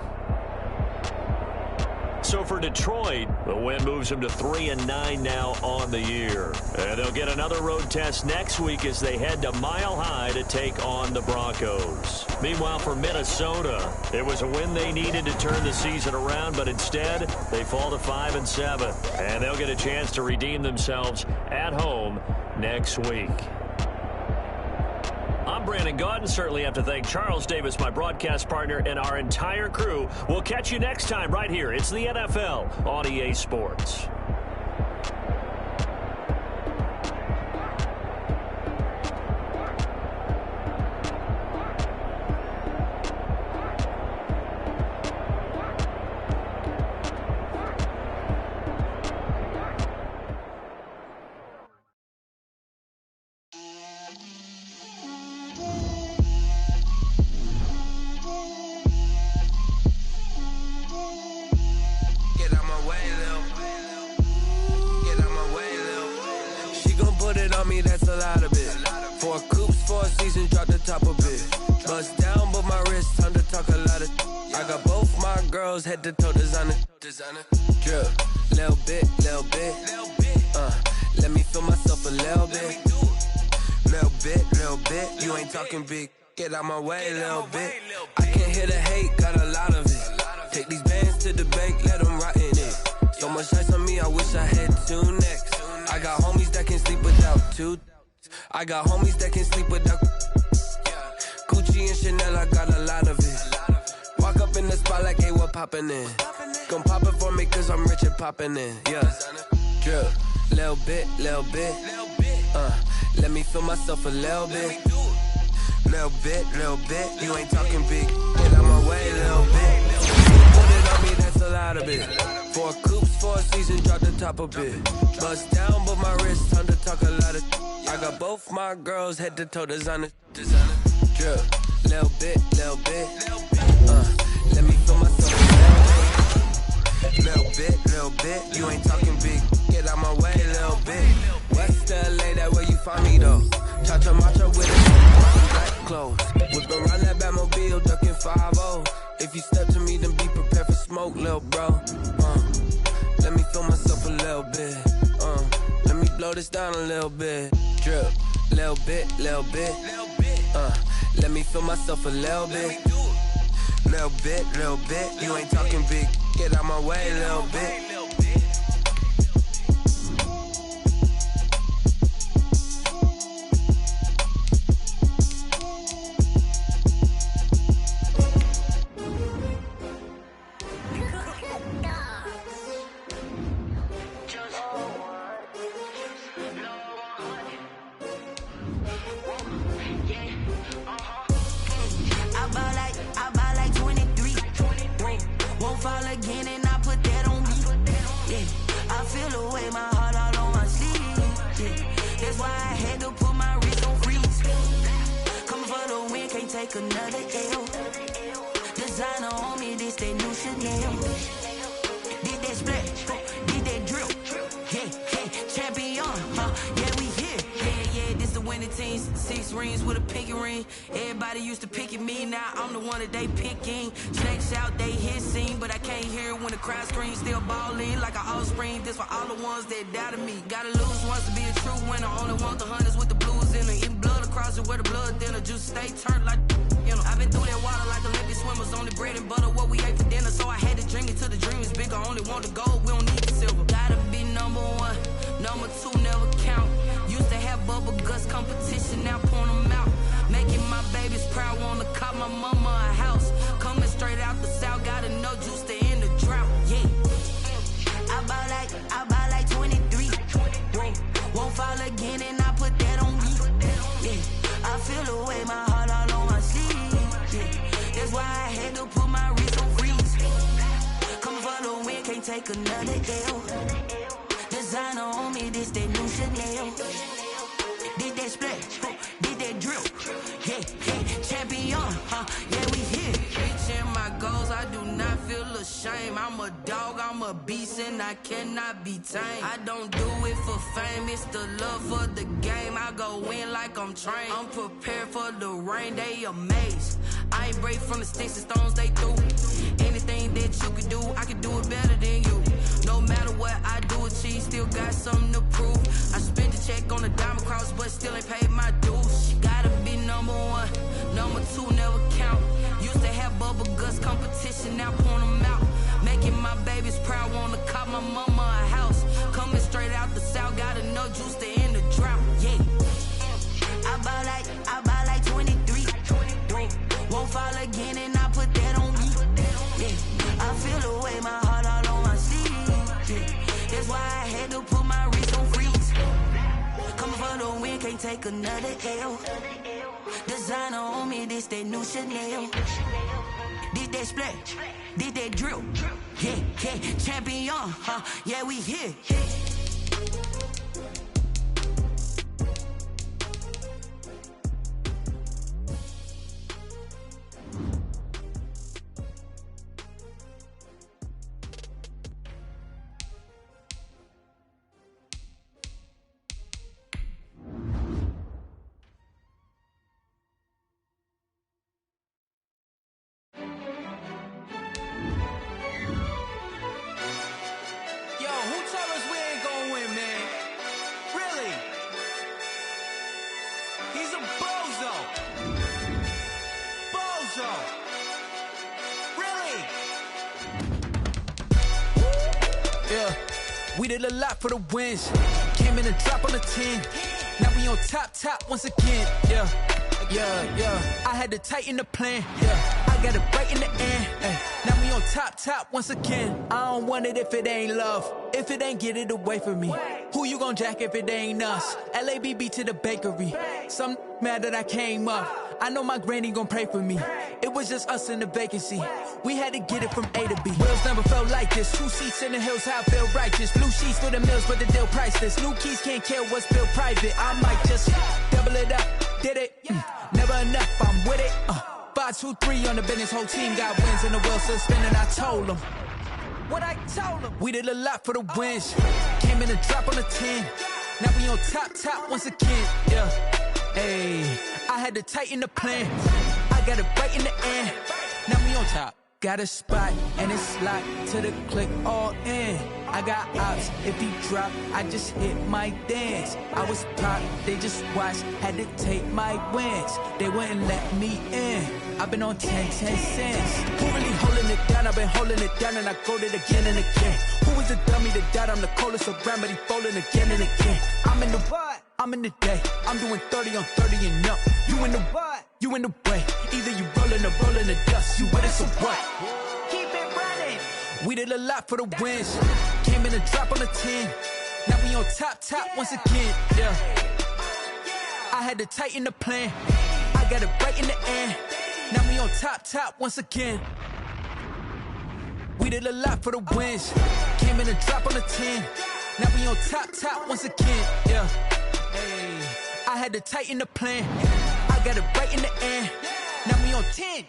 So for Detroit, the win moves them to 3-9 now on the year. And they'll get another road test next week as they head to Mile High to take on the Broncos. Meanwhile, for Minnesota, it was a win they needed to turn the season around, but instead they fall to 5-7. And they'll get a chance to redeem themselves at home next week. I'm Brandon Gaudin. Certainly have to thank Charles Davis, my broadcast partner, and our entire crew. We'll catch you next time right here. It's the NFL on EA Sports. That's a lot of it. 4 coops, 4 seasons, drop the top of it. Bust down, but my wrist, time to talk a lot of. I got both my girls, head to toe designer. Drip, little bit. Let me feel myself a little bit. Little bit. You ain't talking big. Get out my way, little bit. I can't hear the hate, got a lot of it. Take these bands to the bank, let them rot in it. So much ice on me, I wish I had 2 necks. I got homies that can sleep without 2. I got homies that can sleep without. Gucci and Chanel, I got a lot of it. Walk up in the spot like, hey, what poppin' in? Gon' pop it for me, cause I'm rich and poppin' in. Yeah. Drip, little bit. Let me feel myself a little bit. Little bit. You ain't talking big. Get out my way, little bit. Put it on me, that's a lot of it. 4 coops, 4 seasons, drop the top a bit. Bust down, but my wrist, time to talk a lot of. I got both my girls head to toe designer. Drip, little bit. Let me feel myself a little bit. You ain't talking big. Get out my way, little bit. West LA, that where you find me though. Cha-cha matcha with it. Black clothes. Whip around that Batmobile, ducking 5-0. If you step to me, then be prepared for smoke, little bro. Let me feel myself a little bit. Let me blow this down a little bit. Drip, little bit. Let me feel myself a little bit. Little bit. You ain't talking big. Get out my way, little bit. Another L. Designer on me, this they new Chanel. Did that split, did that drill. Yeah, champion, yeah, we here. Yeah, this the winning team. 6 rings with a pinky ring. Everybody used to pick at me, now I'm the one that they picking. Snakes out, they hit scene, but I can't hear it when the crowd screams. Still ballin' like an offspring. This for all the ones that doubted me. Gotta lose once to be a true winner. Only want the hunters with the blues in it. Eating blood across it where the blood thinner. Juice stay turned like. I've been through that water like Olympic swimmers. Only bread and butter, what we ate for dinner. So I had to dream it till the dream is bigger. Only want the gold, we don't need the silver. Gotta be number 1, number 2 never count. Used to have bubble guts competition, now point them out. Making my babies proud, wanna cop my mama a house. Coming straight out the south, gotta know juice to end the drought. Yeah, I buy like 23. Won't fall again and I put that on me. Yeah, I feel the way my heart all on my sleeve. That's why I had to put my wrist on freeze. Coming for the win, can't take another L. Designer on me, this that new Chanel. Did that split, did that drill. Yeah, champion, yeah, we here. Reaching my goals, I do not feel ashamed. I'm a dog, I'm a beast, and I cannot be tamed. I don't do it for fame, it's the love for the game. I go in like I'm trained. I'm prepared for the rain, they amazed. I ain't break from the sticks and stones they threw. Anything that you can do, I can do it better than you. No matter what I do, achieve, still got something to prove. I spent the check on the diamond cross, but still ain't paid my dues. Gotta be number 1, number 2 never count. Used to have bubble guts competition, now point them out. Making my babies proud, wanna cop my mama a house. Coming straight out the south, gotta know juice to end the drought. Yeah, I buy like 23. Won't fall again and I put that on me. Yeah, I feel the way my heart all on my sleeve. Yeah, that's why I had to put my wrist on freeze. Coming for the win, can't take another L. Designer on me, this that new Chanel. Did that split, did that drill. Yeah, champion, yeah, we here. We did a lot for the wins. Came in and drop on the 10. Now we on top once again. Yeah. I had to tighten the plan. Yeah. I got it right in the end. Now we on top once again. I don't want it if it ain't love. If it ain't, get it away from me. Who you gon' jack if it ain't us? LABB to the bakery. Some mad that I came up. I know my granny gon' pray for me. It was just us in the vacancy. We had to get it from A to B. Wheels never felt like this. 2 seats in the hills, how I feel righteous. Blue sheets for the mills, but the deal priceless. New keys can't kill what's built private. I might just double it up. Did it? Never enough, I'm with it. 5, 2, 3 on the business. Whole team got wins and the wheels still spinning. I told them what I told them. We did a lot for the wins. Came in and drop on the 10. Now we on top once again. Yeah. Hey, I had to tighten the plan. I got it right in the end. Now we on top. Got a spot and it's locked to the click all in. I got ops, if he drop, I just hit my dance. I was pop, they just watched, had to take my wins. They wouldn't let me in. I've been on 10 cents. Who really holding it down? I've been holding it down and I go it again and again. Who is the dummy to doubt? I'm the coldest around, but he folding again and again. I'm in the what? I'm in the day. I'm doing 30 on 30 and up. You in the what? You in the way. Either you rolling or rolling the dust. You with us or what? Keep it running. We did a lot for the wins. Came in and drop on the 10. Now we on top once again. Yeah. I had to tighten the plan. I got it right in the end. Now we on top once again. We did a lot for the wins. Came in and drop on the 10. Now we on top once again. Yeah. Hey, I had to tighten the plan. I got it right in the end. Now we on 10.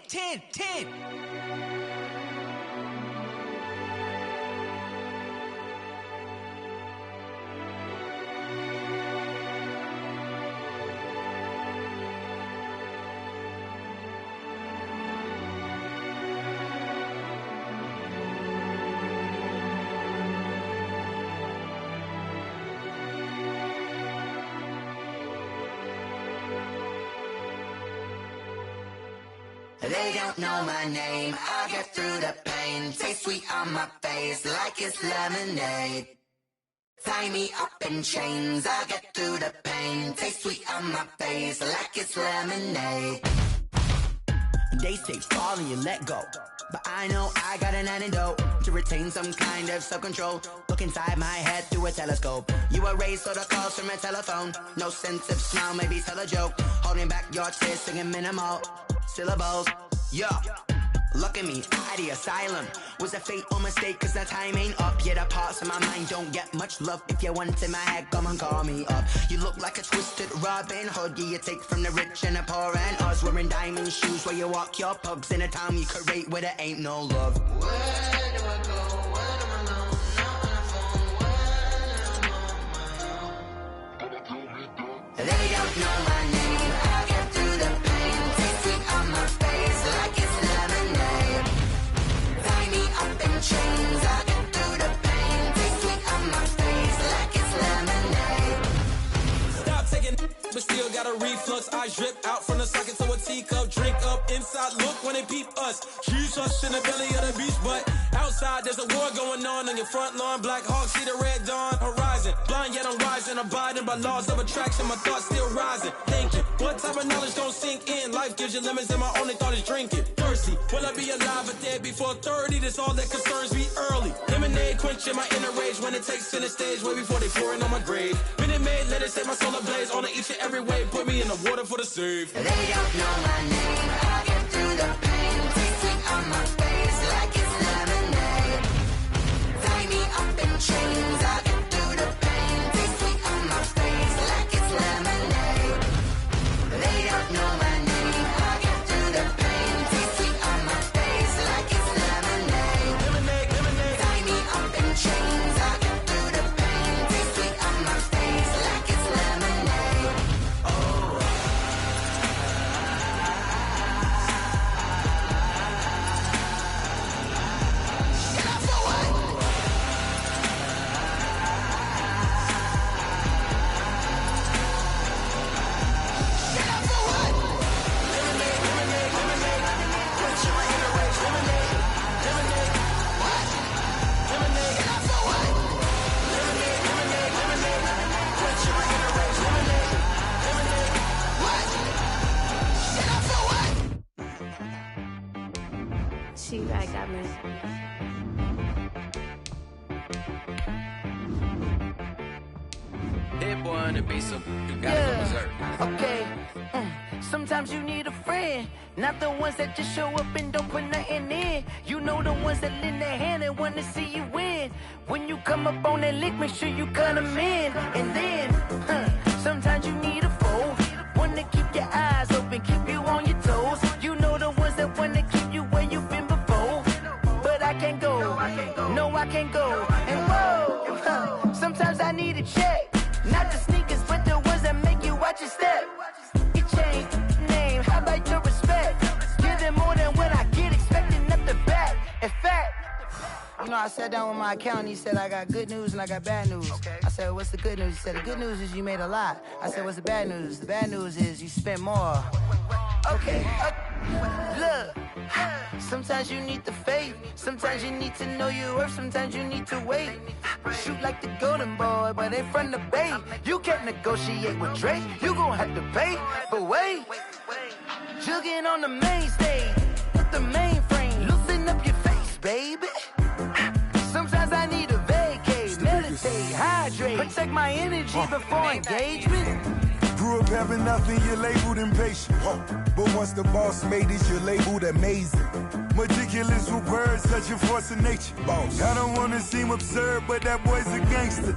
They don't know my name, I get through the pain. Taste sweet on my face like it's lemonade. Tie me up in chains, I get through the pain. Taste sweet on my face like it's lemonade. They say fall and you let go, but I know I got an antidote to retain some kind of self-control. Look inside my head through a telescope. You erase all the calls from a telephone. No sense of smile, maybe tell a joke. Holding back your tears, singing minimal syllables. Yeah, look at me, out the asylum. Was a fate or mistake, cause the time ain't up. Yeah, the parts of my mind don't get much love. If you want in my head, come and call me up. You look like a twisted Robin Hood. Yeah, you take from the rich and the poor and us. Wearing diamond shoes where you walk your pugs in a town you create where there ain't no love. Where do I go? When I'm alone? Not on the phone. When I'm on my own. They don't know my name. I get through the pain. Taste sweet on my face like it's lemonade. Tie me up in chains. I get through the pain. Taste sweet on my face like it's lemonade. Stop taking, but still got a reflux. I drip out from the socket to a teacup. Drink up inside. Look when they peep us. Choose us in the belly of the beach, but outside there's a war going on your front lawn. Black Hawk see the red dawn horizon. Blind yet I'm rising, abiding by laws of attraction. My thoughts still rising. Thinking, what type of knowledge don't sink in? Life gives you lemons and my only thought is drinking. Thirsty, will I be alive or dead before 30? That's all that concerns me early. Lemonade quenching my inner rage when it takes center stage. Way before they pouring on my grave. Minute Maid, let it set my soul ablaze. On each and every way, put me in the water for the save. They don't know my name. I get through the pain. Taste sweet on my face like it's lemonade. Tie me up in chains. I get through the pain. Taste sweet on my face like it's lemonade. They don't know my name. I get through the pain. Taste sweet on my face like it's lemonade. Lemonade. Tie me up in chains. I get through the pain. Taste sweet on my face like it's lemonade. Oh. Get up for what? Get up for what? Quenching my inner rage. Lemonade. What? Get up for what? Quenching my inner rage. Lemonade. What? Get up for what? She right got me. head, boy, on the beat, so you gotta go berserk. Okay. Sometimes you need a friend, not the ones that just show up and don't put nothing in. You know the ones that lend their hand and want to see you win. When you come up on that lick, make sure you cut them in. And then, sometimes you need a foe, one to keep your eyes open, keep you on your toes. You know the ones that want to keep you where you've been before. But I can't go, no, I can't go. And whoa, sometimes I need a check, not the sneakers, but the ones that make you watch your step. It changed name, how about your respect? Give them more than what I get, expecting up the back. In fact, you know, I sat down with my accountant. He said, I got good news and I got bad news. Okay. I said, what's the good news? He said, the good news is you made a lot. I said, what's the bad news? The bad news is you spent more. Okay, look, sometimes you need the faith. Sometimes you need to know your worth. Sometimes you need to wait. Shoot like the golden boy, but ain't from the bay. You can't negotiate with Drake. You gon' have to pay. But wait, jugging on the main stage with the mainframe. Loosen up your face, baby. Sometimes I need a vacate, meditate, hydrate, protect my energy before engagement. Grew up having nothing, you're labeled impatient. But once the boss made it, you're labeled amazing. Meticulous with words, such a force of nature. I don't wanna seem absurd, but that boy's a gangster.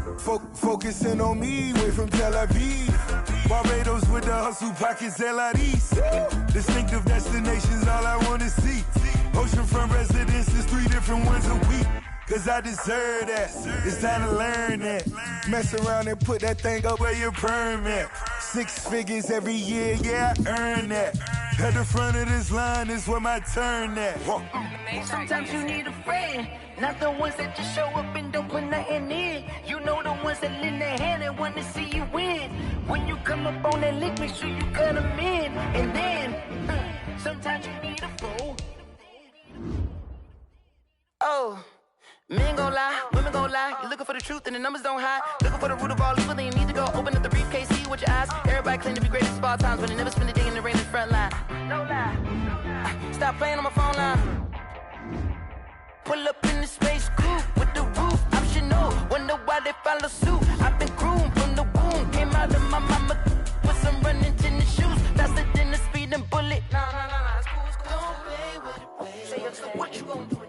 Focusing on me, way from Tel Aviv. Barbados with the hustle pockets, LIDs. Distinctive destinations, all I wanna see. Oceanfront residences, 3 different ones a week. Cause I deserve that, it's time to learn that. Mess around and put that thing up where your perm at. 6 figures every year, yeah, I earn that. At the front of this line is where my turn at. Sometimes you need a friend, not the ones that just show up and don't put nothing in. You know the ones that lend their hand and want to see you win. When you come up on that lick, make sure you cut them in. And then, sometimes you need a fool. Oh. Men gon' lie, women gon' lie. You're looking for the truth and the numbers don't hide. Looking for the root of all evil, then you need to go open up the briefcase, see with your eyes. Everybody claim to be greatest of all times, but they never spend a day in the rain in the front line. No lie. Stop playing on my phone line. Pull up in the space coupe with the roof optional. Wonder why they follow suit. I've been groomed from the womb. Came out of my mama with some running tennis shoes. Faster than the speeding bullet. Nah, it's cool, it's cool. Don't play with it, baby. Say, what you gon' do?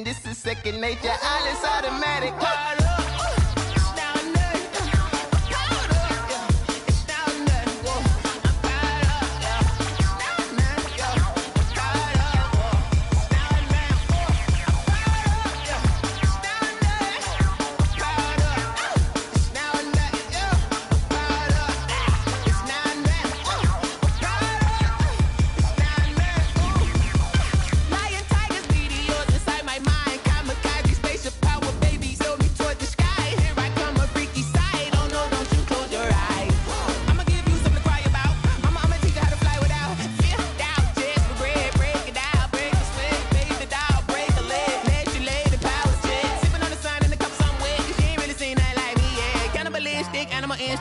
This is second nature, all is automatic.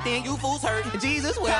You fools hurt, Jesus will.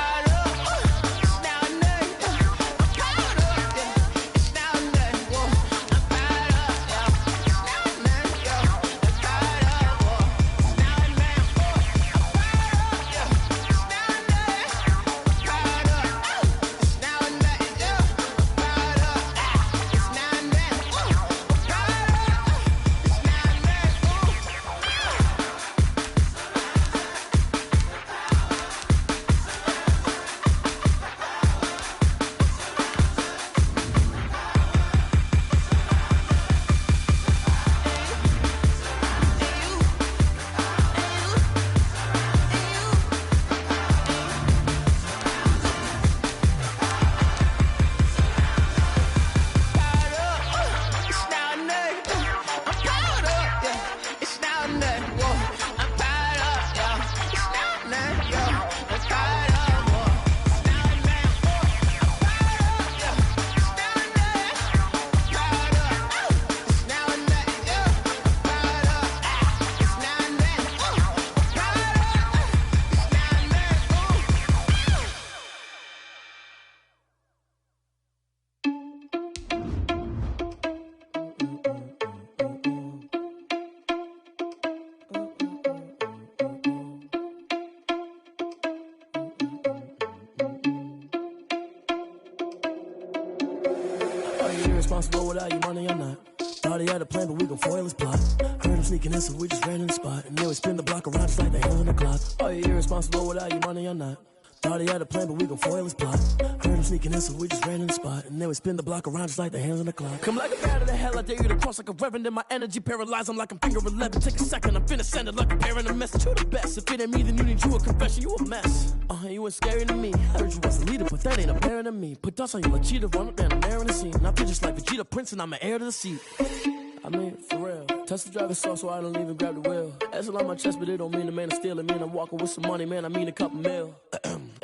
irresponsible without your money or not. Thought he had a plan, but we gon' foil his plot. Heard him sneaking in, so we just ran in the spot. And then we spin the block around just like the hands on the clock. Are you irresponsible without your money or not? Thought he had a plan, but we gon' foil his plot. Heard him sneaking in, so we just ran in the spot. And then we spin the block around just like the hands on the clock. Come like a bat of the hell, I dare you to cross like a reverend. And my energy paralyzed, I'm like I'm finger 11. Take a second, I'm finna send it like a parent a message. You the best, if it ain't me, then you need you a confession. You a mess, you ain't scary to me. I heard you was a leader, but that ain't a parent to me. Put dust on you like cheetah, run up down the air in the scene. Now I just like Vegeta Prince, and I'm an heir to the seat. I mean, for real. Touch the driver's soft, so I don't even grab the wheel. That's on my chest, but it don't mean the man is stealing. Man, I'm walking with some money, man, I mean a couple mil.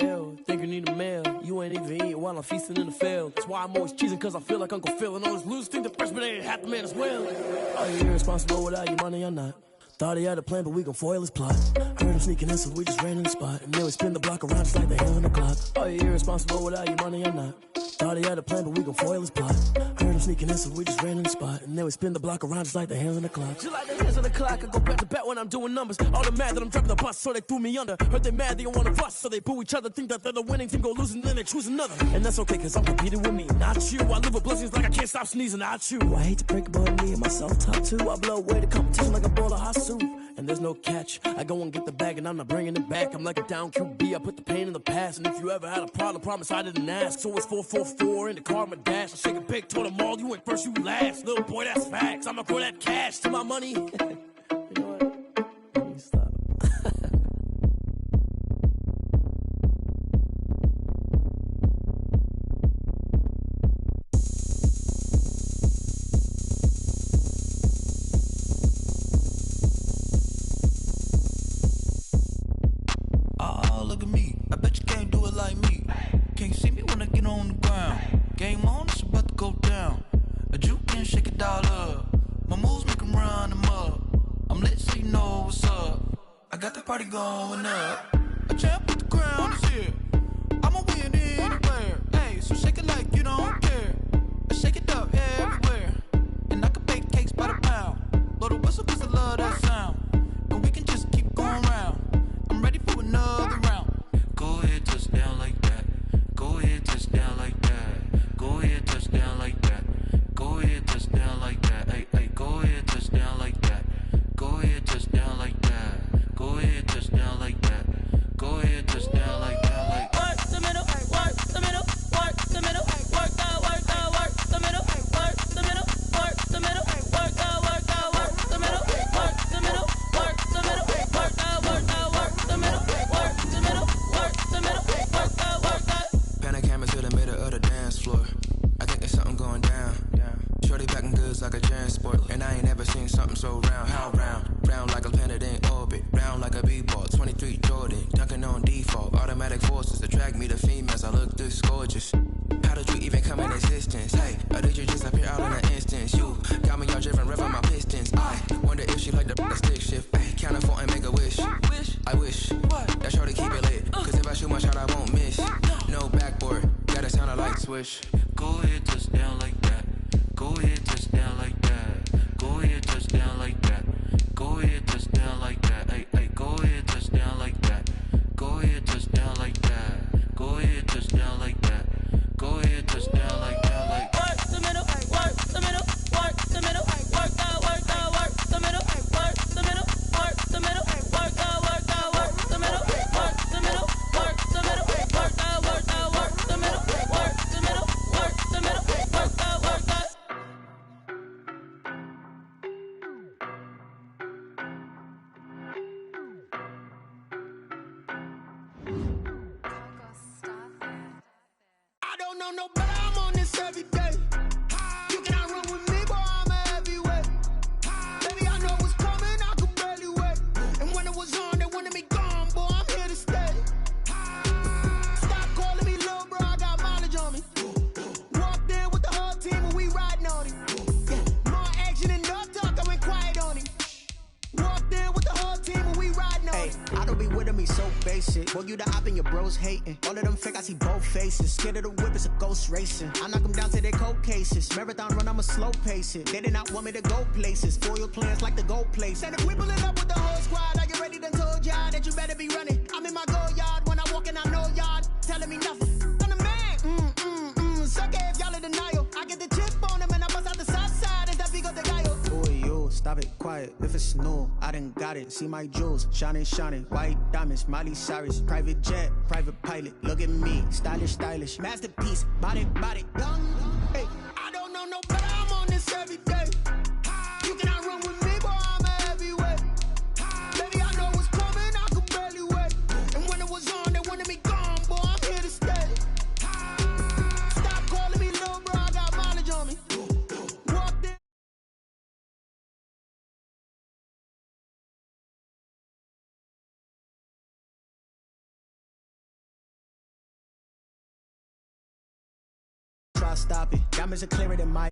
Ew, think you need a meal. You ain't even eating while I'm feasting in the field. That's why I'm always cheesing, cause I feel like Uncle Phil. And all those losers think the freshman ain't half the man as well. Are you irresponsible without your money or not? Thought he had a plan, but we gon' foil his plot. Heard him sneaking in, so we just ran in the spot. And then we spin the block around just like the hands on the clock. Are you irresponsible without your money or not? Thought he had a plan, but we gon' foil his plot. Heard him sneaking in, so we just ran in the spot. And then we spin the block around just like the hands on the clock. Just like the hands on the clock, I go back to back when I'm doing numbers. All the mad that I'm driving the bus, so they threw me under. Heard they mad, they don't wanna bust, so they boo each other. Think that they're the winning team, go losing, then they choose another. And that's okay, cause I'm competing with me, not you. I live with blessings like I can't stop sneezing, not you. I hate to break it, but me and myself top two. I blow away the competition like a bowl of hot soup. And there's no catch. I go and get the bag and I'm not bringing it back. I'm like a down QB, I put the pain in the past. And if you ever had a problem, promise I didn't ask. So it's 444 in the car, my dash. I shake a big, told them all, you ain't first, you last. Little boy, that's facts. I'ma throw that cash to my money. You know what? Let me stop. Look at me, I bet you can't do it like me. Can't see me when I get on the ground. Game on, it's about to go down. A juke and shake it all up. My moves make them run them up. I'm lit so you know what's up. I got the party going up. A champ with the crown is here. I'ma win anywhere. Hey, so shake it like you don't care. I shake it up everywhere. And I can bake cakes by the pound. Blow the whistle cause I love that sound. And we can just keep going round. I'm ready for another round. Go ahead, touch down like that. Go ahead, touch down like that. Go ahead, touch down like that. Go ahead, touch down like that. Hey, hey, go ahead, touch down like that. Go ahead, touch down like that. Go ahead, touch down like that. Go ahead, touch down like that. Like work the middle, work the middle, work the middle, work that, work the middle, work the middle, work the middle, work that, work the middle, work the middle, work the middle, work that, work the middle, work the middle, work the middle, work that, work that. Pan a camera to the middle of the dance floor. I think there's something going down. Shorty packing goods like a transport. And I ain't never seen something so round. How round? Round like a planet in orbit. Round like a b-ball. 23 Jordan. Dunking on default. Automatic forces attract me to females. I look this gorgeous. How did you even come in existence? Hey, or did you just appear out in an instance? You got me all driven, revving my pistons. I wonder if she like the stick shift. Hey, count a 4 and make a wish. I wish that shorty keep it lit. Cause if I shoot my shot, I won't miss. No backboard. Gotta sound a light switch. Go ahead, touch down like that. Go ahead, touch down like that. Go ahead, touch down like that. Go ahead, touch down like that. Hey, hey, go ahead, touch down like that. Go ahead, touch down like that. Go ahead, touch down like that. Go ahead, touch down like that. Like work the middle, work the middle, work the middle, work that, work the middle, work the middle, work the middle, work that, work the middle, work the middle, work the middle, work that, work the middle, work the middle, work the middle, work that, work that. I don't know no better, I'm on this every day. You cannot run with me, boy, I'm a heavyweight. Baby, I know what's coming, I could barely wait. And when it was on, they wanted me gone, boy, I'm here to stay. Stop calling me little bro, I got mileage on me. Walked in with the whole team and we riding on him. Yeah, more action and no talk, I went quiet on him. Walked in with the whole team and we riding on him. I don't be with him, he's so basic. Boy, you the op and your bros hating. All of them fake, I see both faces. Scared of the whip, it's a ghost racing. I knock them down to their cold cases. Marathon run, I'ma slow pace it. They did not want me to go places. Foil plans like the go place. And if we pulling up with the whole squad, are you ready? Done told y'all that you better be running. I'm in my go yard. When I walk in, I know y'all telling me nothing. I'm the man. Suck it if y'all in denial. I get the chip on them and I done got it. See my jewels, shining, shining. White diamonds, Miley Cyrus. Private jet, private pilot. Look at me, stylish, stylish. Masterpiece, body, body. Hey, I don't know no better. I'm on this every day. You cannot run with me, boy. I'm a heavyweight. Baby, I know what's coming. I could barely wait. And when it was on, they wanted me gone, boy. I'm here to stay. Stop calling me little bro. I got mileage on me. Walked in. Try stop it. Diamonds are clearer than my